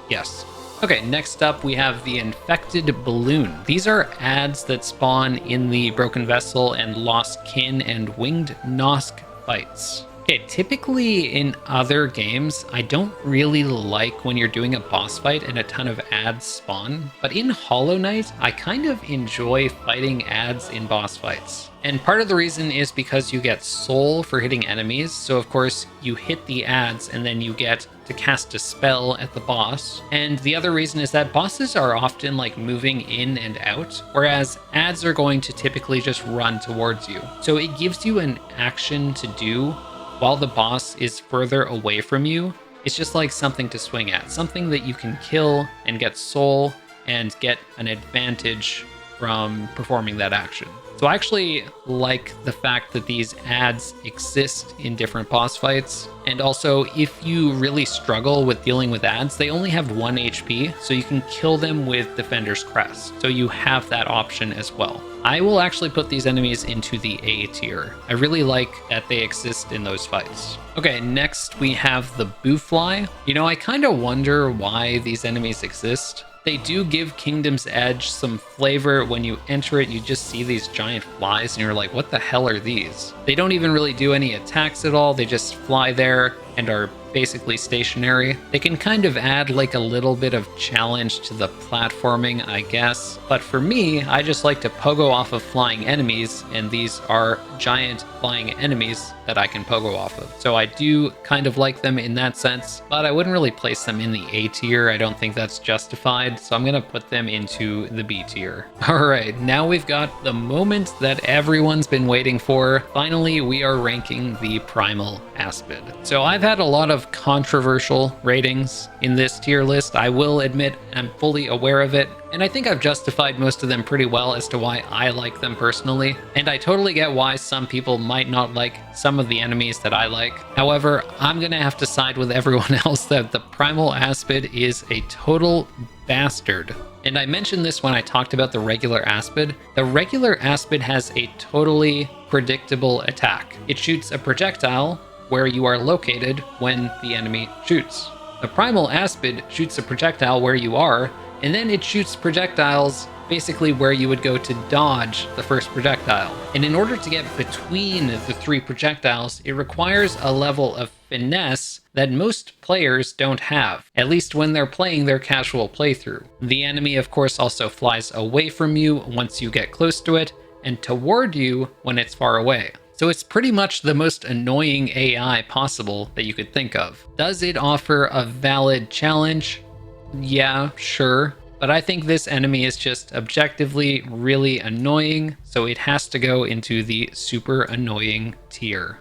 Yes. Okay, next up we have the Infected Balloon. These are ads that spawn in the Broken Vessel and Lost Kin and Winged Nosk fights. Okay, typically in other games, I don't really like when you're doing a boss fight and a ton of ads spawn, but in Hollow Knight, I kind of enjoy fighting ads in boss fights. And part of the reason is because you get soul for hitting enemies, so of course you hit the ads and then you get to cast a spell at the boss. And the other reason is that bosses are often like moving in and out, whereas ads are going to typically just run towards you. So it gives you an action to do while the boss is further away from you. It's just like something to swing at, something that you can kill and get soul and get an advantage from performing that action. So I actually like the fact that these ads exist in different boss fights. And also, if you really struggle with dealing with ads, they only have 1 HP, so you can kill them with Defender's Crest. So you have that option as well. I will actually put these enemies into the A tier. I really like that they exist in those fights. Okay, next we have the Boofly. You know, I kind of wonder why these enemies exist. They do give Kingdom's Edge some flavor. When you enter it, you just see these giant flies and you're like, what the hell are these? They don't even really do any attacks at all. They just fly there and are basically stationary. They can kind of add like a little bit of challenge to the platforming, I guess. But for me, I just like to pogo off of flying enemies, and these are giant flying enemies that I can pogo off of. So I do kind of like them in that sense, but I wouldn't really place them in the A tier. I don't think that's justified, so I'm gonna put them into the B tier. All right, now we've got the moment that everyone's been waiting for. Finally, we are ranking the Primal Aspid. So I've had a lot of controversial ratings in this tier list. I will admit I'm fully aware of it, and I think I've justified most of them pretty well as to why I like them personally. And I totally get why some people might not like some of the enemies that I like. However, I'm gonna have to side with everyone else that the Primal Aspid is a total bastard. And I mentioned this when I talked about the regular Aspid. The regular Aspid has a totally predictable attack. It shoots a projectile where you are located when the enemy shoots. The Primal Aspid shoots a projectile where you are, and then it shoots projectiles basically where you would go to dodge the first projectile. And in order to get between the 3 projectiles, it requires a level of finesse that most players don't have, at least when they're playing their casual playthrough. The enemy, of course, also flies away from you once you get close to it, and toward you when it's far away. So it's pretty much the most annoying AI possible that you could think of. Does it offer a valid challenge? Yeah, sure. But I think this enemy is just objectively really annoying, so it has to go into the super annoying tier.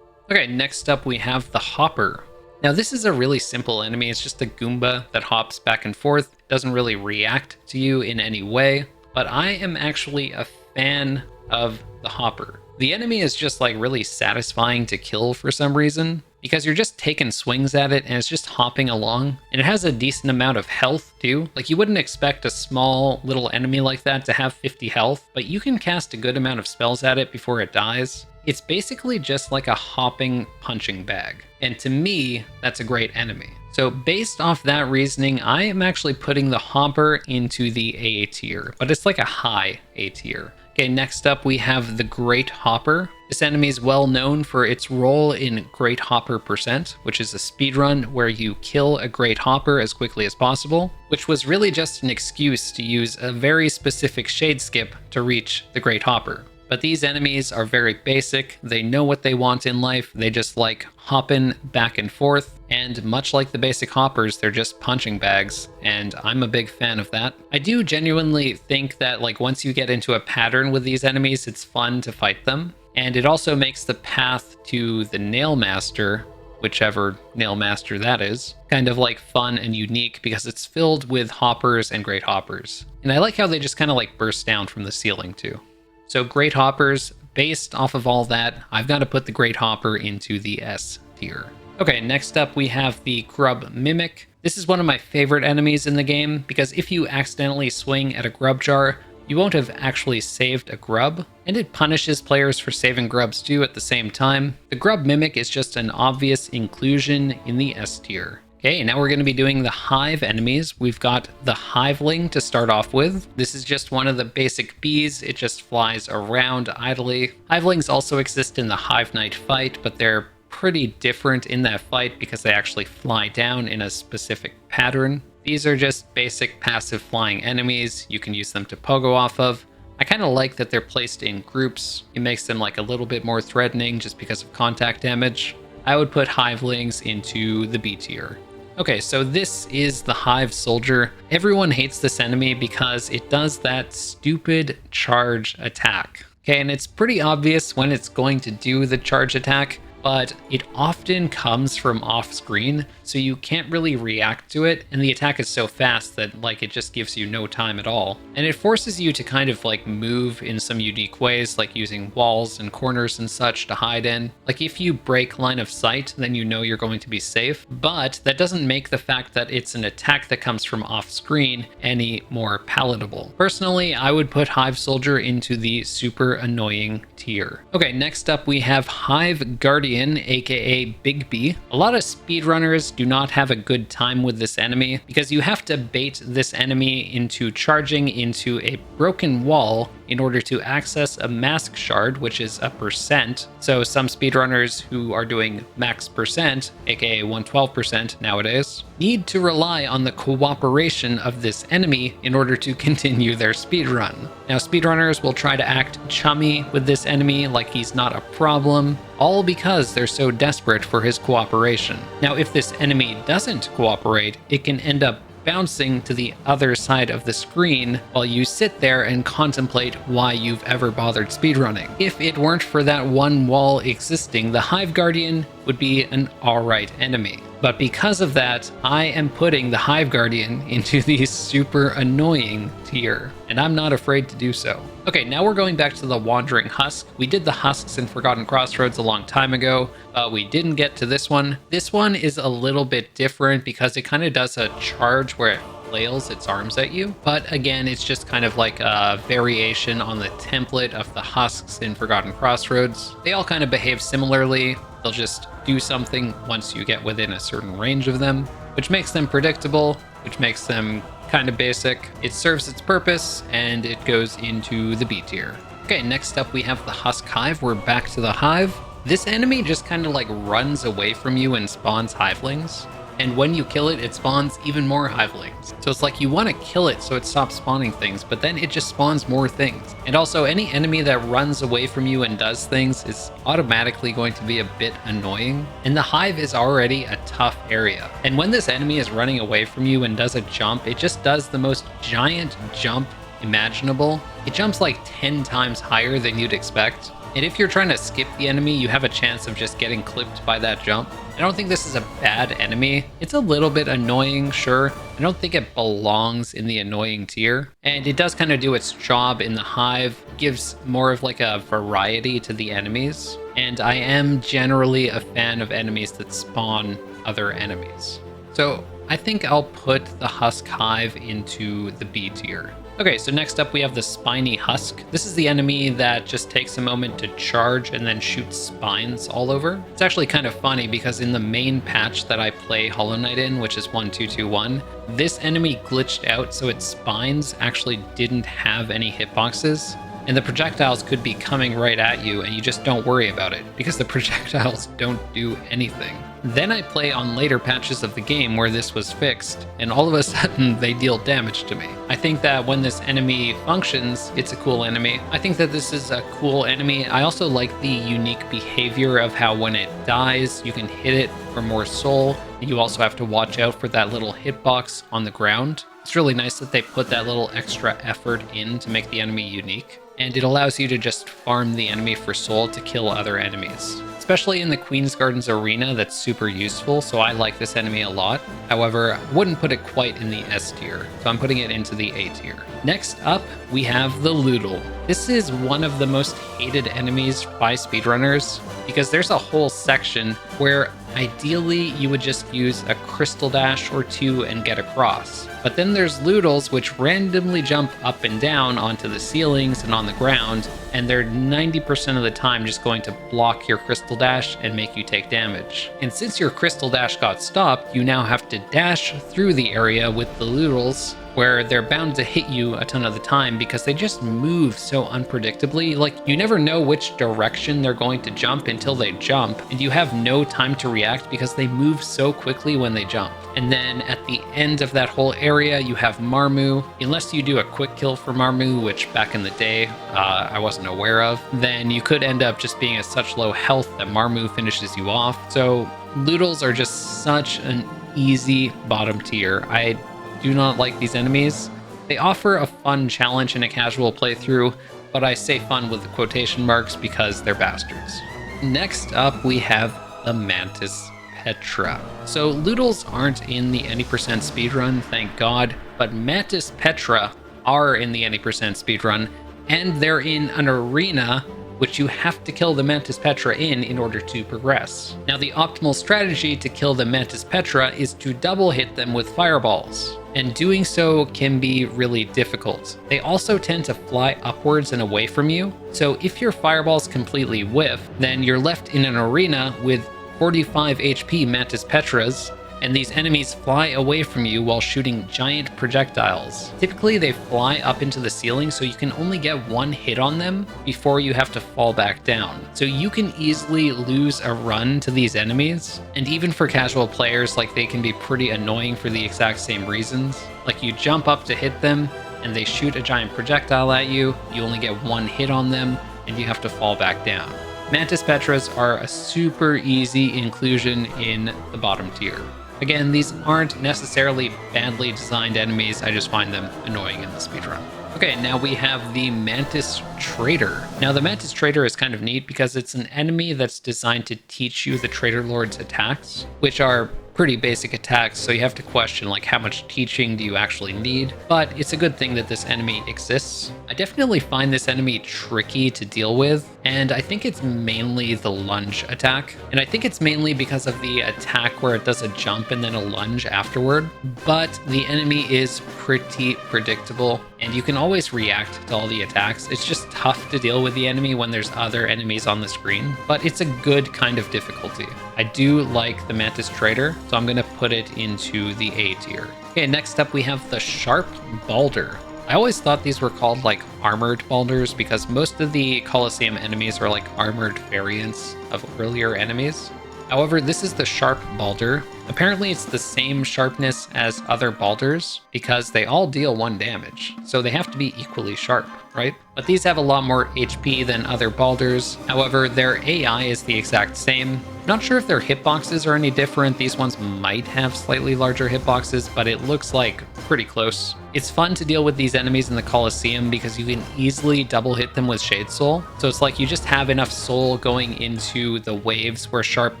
Okay, next up we have the Hopper. Now this is a really simple enemy, it's just a Goomba that hops back and forth, doesn't really react to you in any way, but I am actually a fan of the hopper. The enemy is just like really satisfying to kill for some reason, because you're just taking swings at it and it's just hopping along, and it has a decent amount of health too. Like you wouldn't expect a small little enemy like that to have 50 health, but you can cast a good amount of spells at it before it dies. It's basically just like a hopping punching bag, and to me, that's a great enemy. So based off that reasoning, I am actually putting the hopper into the A tier, but it's like a high A tier. Okay, next up we have the Great Hopper. This enemy is well known for its role in Great Hopper Percent, which is a speedrun where you kill a Great Hopper as quickly as possible, which was really just an excuse to use a very specific shade skip to reach the Great Hopper. But these enemies are very basic, they know what they want in life, they just like hopping back and forth, and much like the basic hoppers, they're just punching bags, and I'm a big fan of that. I do genuinely think that like once you get into a pattern with these enemies, it's fun to fight them, and it also makes the path to the Nail Master, whichever Nail Master that is, kind of like fun and unique because it's filled with hoppers and Great Hoppers. And I like how they just kind of like burst down from the ceiling too. So Great Hoppers, based off of all that, I've got to put the Great Hopper into the S tier. Okay, next up we have the Grub Mimic. This is one of my favorite enemies in the game because if you accidentally swing at a grub jar, you won't have actually saved a grub, and it punishes players for saving grubs too at the same time. The Grub Mimic is just an obvious inclusion in the S tier. Okay, now we're going to be doing the Hive enemies. We've got the Hiveling to start off with. This is just one of the basic bees. It just flies around idly. Hivelings also exist in the Hive Knight fight, but they're pretty different in that fight because they actually fly down in a specific pattern. These are just basic passive flying enemies. You can use them to pogo off of. I kind of like that they're placed in groups. It makes them like a little bit more threatening just because of contact damage. I would put Hivelings into the B tier. Okay, so this is the Hive Soldier. Everyone hates this enemy because it does that stupid charge attack. Okay, and it's pretty obvious when it's going to do the charge attack, but it often comes from off screen, so you can't really react to it, and the attack is so fast that like it just gives you no time at all. And it forces you to kind of like move in some unique ways, like using walls and corners and such to hide in. Like if you break line of sight, then you know you're going to be safe, but that doesn't make the fact that it's an attack that comes from off screen any more palatable. Personally, I would put Hive Soldier into the super annoying tier. Okay, next up we have Hive Guardian, aka Big B. A lot of speedrunners do not have a good time with this enemy because you have to bait this enemy into charging into a broken wall in order to access a mask shard, which is a percent. So some speedrunners who are doing max percent, aka 112% nowadays, need to rely on the cooperation of this enemy in order to continue their speedrun. Now speedrunners will try to act chummy with this enemy like he's not a problem, all because they're so desperate for his cooperation. Now if this enemy doesn't cooperate, it can end up bouncing to the other side of the screen while you sit there and contemplate why you've ever bothered speedrunning. If it weren't for that one wall existing, the Hive Guardian would be an alright enemy. But because of that, I am putting the Hive Guardian into the super annoying tier, and I'm not afraid to do so. Okay, now we're going back to the Wandering Husk. We did the Husks in Forgotten Crossroads a long time ago, but we didn't get to this one. This one is a little bit different because it kind of does a charge where it flails its arms at you. But again, it's just kind of like a variation on the template of the Husks in Forgotten Crossroads. They all kind of behave similarly. They'll just do something once you get within a certain range of them, which makes them predictable, which makes them kind of basic. It serves its purpose, and it goes into the B tier. Okay, next up we have the Husk Hive. We're back to the Hive. This enemy just kind of like runs away from you and spawns Hivelings. And when you kill it, it spawns even more Hivelings. So it's like you want to kill it so it stops spawning things, but then it just spawns more things. And also any enemy that runs away from you and does things is automatically going to be a bit annoying. And the Hive is already a tough area. And when this enemy is running away from you and does a jump, it just does the most giant jump imaginable. It jumps like 10 times higher than you'd expect. And if you're trying to skip the enemy, you have a chance of just getting clipped by that jump. I don't think this is a bad enemy. It's a little bit annoying, sure. I don't think it belongs in the annoying tier. And it does kind of do its job in the hive, gives more of like a variety to the enemies. And I am generally a fan of enemies that spawn other enemies. So I think I'll put the Husk Hive into the B tier. Okay, so next up we have the Spiny Husk. This is the enemy that just takes a moment to charge and then shoots spines all over. It's actually kind of funny because in the main patch that I play Hollow Knight in, which is 1.2.2.1, this enemy glitched out so its spines actually didn't have any hitboxes. And the projectiles could be coming right at you and you just don't worry about it because the projectiles don't do anything. Then I play on later patches of the game where this was fixed, and all of a sudden they deal damage to me. I think that when this enemy functions, it's a cool enemy. I think that this is a cool enemy. I also like the unique behavior of how when it dies, you can hit it for more soul. You also have to watch out for that little hitbox on the ground. It's really nice that they put that little extra effort in to make the enemy unique. And it allows you to just farm the enemy for soul to kill other enemies. Especially in the Queen's Gardens arena, that's super useful, so I like this enemy a lot. However, I wouldn't put it quite in the S tier, so I'm putting it into the A tier. Next up, we have the Loodle. This is one of the most hated enemies by speedrunners because there's a whole section where ideally you would just use a crystal dash or two and get across. But then there's Loodles which randomly jump up and down onto the ceilings and on the ground, and they're 90% of the time just going to block your crystal dash and make you take damage. And since your crystal dash got stopped, you now have to dash through the area with the Loodles, where they're bound to hit you a ton of the time because they just move so unpredictably. Like, you never know which direction they're going to jump until they jump, and you have no time to react because they move so quickly when they jump. And then at the end of that whole area, you have Marmu. Unless you do a quick kill for Marmu, which back in the day, I wasn't aware of, then you could end up just being at such low health that Marmu finishes you off. So Loodles are just such an easy bottom tier. I do not like these enemies. They offer a fun challenge in a casual playthrough, but I say fun with the quotation marks because they're bastards. Next up, we have the Mantis Petra. So Loodles aren't in the any percent speedrun, thank God, but Mantis Petra are in the any percent speedrun, and they're in an arena which you have to kill the Mantis Petra in order to progress. Now, the optimal strategy to kill the Mantis Petra is to double hit them with fireballs, and doing so can be really difficult. They also tend to fly upwards and away from you, so if your fireballs completely whiff, then you're left in an arena with 45 HP Mantis Petras, and these enemies fly away from you while shooting giant projectiles. Typically, they fly up into the ceiling, so you can only get one hit on them before you have to fall back down. So you can easily lose a run to these enemies, and even for casual players, like, they can be pretty annoying for the exact same reasons. Like, you jump up to hit them, and they shoot a giant projectile at you, you only get one hit on them, and you have to fall back down. Mantis Petras are a super easy inclusion in the bottom tier. Again, these aren't necessarily badly designed enemies, I just find them annoying in the speedrun. Okay, now we have the Mantis Trader. Now, the Mantis Trader is kind of neat because it's an enemy that's designed to teach you the Trader Lord's attacks, which are pretty basic attacks, so you have to question, like, how much teaching do you actually need? But it's a good thing that this enemy exists. I definitely find this enemy tricky to deal with, and I think it's mainly the lunge attack. And I think it's mainly because of the attack where it does a jump and then a lunge afterward. But the enemy is pretty predictable, and you can always react to all the attacks. It's just tough to deal with the enemy when there's other enemies on the screen, but it's a good kind of difficulty. I do like the Mantis Trader, so I'm going to put it into the A tier. Okay, next up we have the Sharp Baldur. I always thought these were called like armored Baldurs because most of the Colosseum enemies are like armored variants of earlier enemies. However, this is the Sharp Baldur. Apparently it's the same sharpness as other Baldurs because they all deal 1 damage, so they have to be equally sharp, right? But these have a lot more HP than other Baldurs. However, their AI is the exact same. Not sure if their hitboxes are any different. These ones might have slightly larger hitboxes, but it looks like pretty close. It's fun to deal with these enemies in the Colosseum because you can easily double hit them with Shade Soul. So it's like you just have enough soul going into the waves where sharp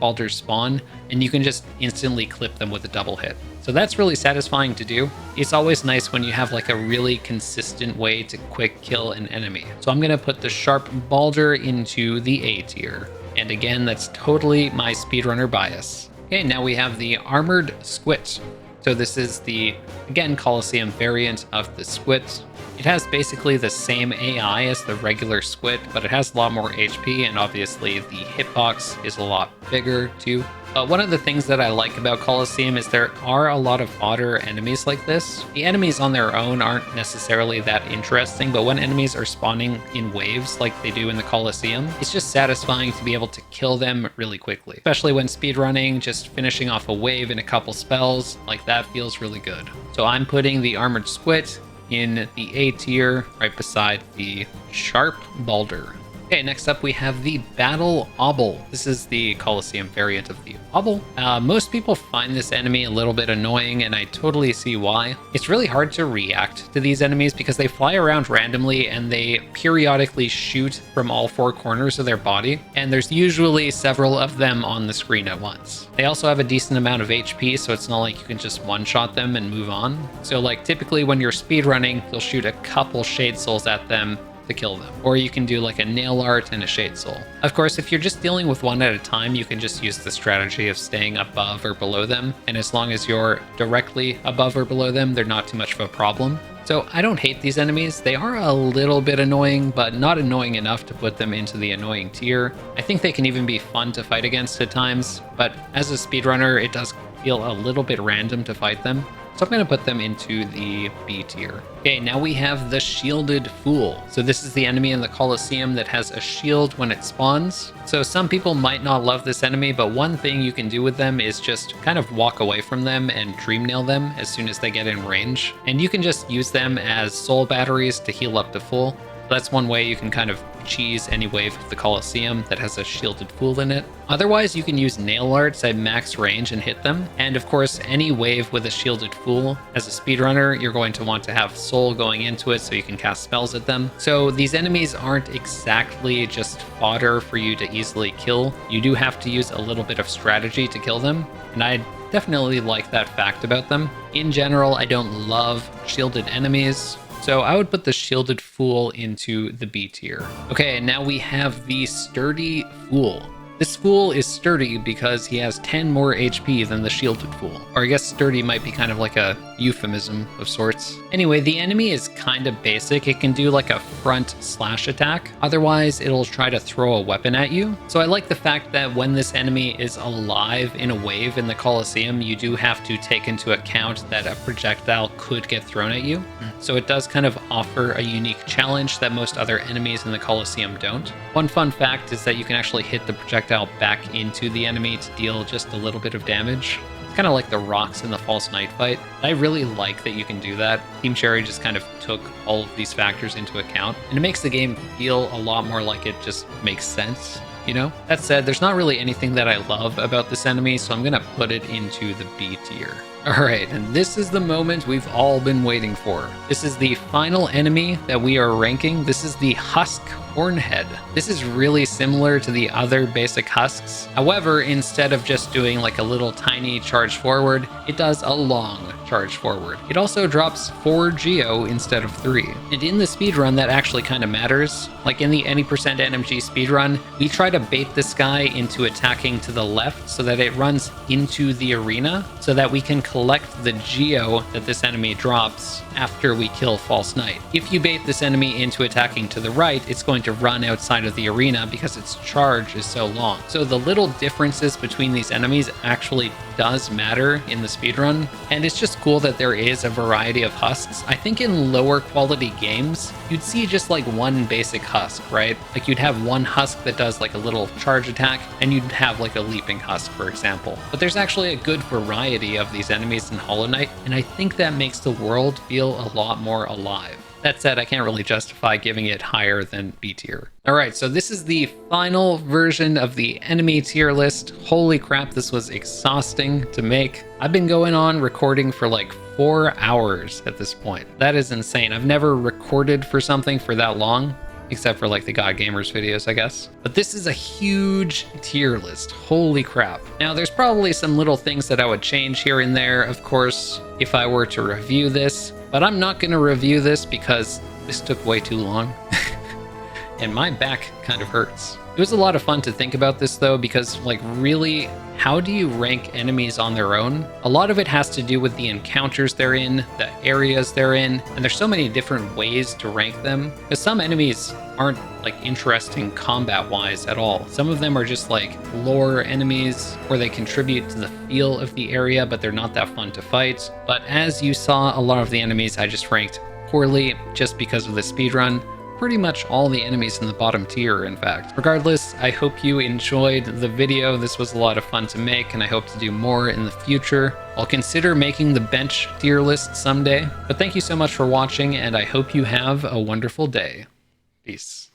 Baldurs spawn, and you can just instantly clip them with a double hit. So that's really satisfying to do. It's always nice when you have like a really consistent way to quick kill an enemy. So I'm gonna put the sharp Baldur into the A tier. And again, that's totally my speedrunner bias. Okay, now we have the Armored Squit. So this is the, again, Colosseum variant of the Squit. It has basically the same AI as the regular Squit, but it has a lot more HP, and obviously the hitbox is a lot bigger too. One of the things that I like about Colosseum is there are a lot of odder enemies like this. The enemies on their own aren't necessarily that interesting, but when enemies are spawning in waves like they do in the Colosseum, it's just satisfying to be able to kill them really quickly. Especially when speedrunning, just finishing off a wave in a couple spells, like that feels really good. So I'm putting the Armored Squit in the A tier, right beside the Sharp Baldur. Okay, next up we have the Battle Obble. This is the Colosseum variant of the Obble. Most people find this enemy a little bit annoying, and I totally see why. It's really hard to react to these enemies because they fly around randomly and they periodically shoot from all 4 corners of their body, and there's usually several of them on the screen at once. They also have a decent amount of HP, so it's not like you can just one-shot them and move on. So like typically when you're speedrunning, you'll shoot a couple Shade Souls at them to kill them, or you can do like a nail art and a Shade Soul. Of course, if you're just dealing with one at a time, you can just use the strategy of staying above or below them, and as long as you're directly above or below them, they're not too much of a problem. So I don't hate these enemies. They are a little bit annoying, but not annoying enough to put them into the annoying tier. I think they can even be fun to fight against at times, but as a speedrunner, it does feel a little bit random to fight them. So I'm going to put them into the B tier. Okay, now we have the Shielded Fool. So this is the enemy in the Colosseum that has a shield when it spawns. So some people might not love this enemy, but one thing you can do with them is just kind of walk away from them and dream nail them as soon as they get in range. And you can just use them as soul batteries to heal up to full. That's one way you can kind of cheese any wave of the Colosseum that has a Shielded Fool in it. Otherwise, you can use nail arts at max range and hit them. And of course, any wave with a Shielded Fool, as a speedrunner, you're going to want to have soul going into it so you can cast spells at them. So these enemies aren't exactly just fodder for you to easily kill. You do have to use a little bit of strategy to kill them, and I definitely like that fact about them. In general, I don't love shielded enemies, so I would put the Shielded Fool into the B tier. Okay, now we have the Sturdy Fool. This fool is sturdy because he has 10 more HP than the Shielded Fool. Or I guess sturdy might be kind of like a euphemism of sorts. Anyway, the enemy is kind of basic. It can do like a front slash attack. Otherwise, it'll try to throw a weapon at you. So I like the fact that when this enemy is alive in a wave in the Colosseum, you do have to take into account that a projectile could get thrown at you. So it does kind of offer a unique challenge that most other enemies in the Colosseum don't. One fun fact is that you can actually hit the projectile back into the enemy to deal just a little bit of damage. It's kind of like the rocks in the False Knight fight. I really like that you can do that. Team Cherry just kind of took all of these factors into account, and it makes the game feel a lot more like it just makes sense, you know? That said, there's not really anything that I love about this enemy, so I'm gonna put it into the B tier. Alright, and this is the moment we've all been waiting for. This is the final enemy that we are ranking. This is the Husk Hornhead. This is really similar to the other basic Husks. However, instead of just doing like a little tiny charge forward, it does a long charge forward. It also drops 4 Geo instead of 3. And in the speedrun, that actually kind of matters. Like in the any percent NMG speedrun, we try to bait this guy into attacking to the left so that it runs into the arena so that we can collect the geo that this enemy drops after we kill False Knight. If you bait this enemy into attacking to the right, it's going to run outside of the arena because its charge is so long. So the little differences between these enemies actually does matter in the speedrun, and it's just cool that there is a variety of husks. I think in lower quality games, you'd see just like one basic husk, right? Like you'd have one husk that does like a little charge attack, and you'd have like a leaping husk, for example. But there's actually a good variety of these enemies in Hollow Knight, and I think that makes the world feel a lot more alive. That said, I can't really justify giving it higher than B tier. Alright, so this is the final version of the enemy tier list. Holy crap, this was exhausting to make. I've been going on recording for like 4 hours at this point. That is insane. I've never recorded for something for that long, except for like the God Gamers videos, I guess. But this is a huge tier list. Holy crap. Now, there's probably some little things that I would change here and there, of course, if I were to review this. But I'm not going to review this because this took way too long. And my back kind of hurts. It was a lot of fun to think about this though, because like really, how do you rank enemies on their own? A lot of it has to do with the encounters they're in, the areas they're in, and there's so many different ways to rank them. Because some enemies aren't like interesting combat-wise at all. Some of them are just like lore enemies, or they contribute to the feel of the area, but they're not that fun to fight. But as you saw, a lot of the enemies I just ranked poorly just because of the speedrun. Pretty much all the enemies in the bottom tier, in fact. Regardless, I hope you enjoyed the video. This was a lot of fun to make, and I hope to do more in the future. I'll consider making the bench tier list someday. But thank you so much for watching, and I hope you have a wonderful day. Peace.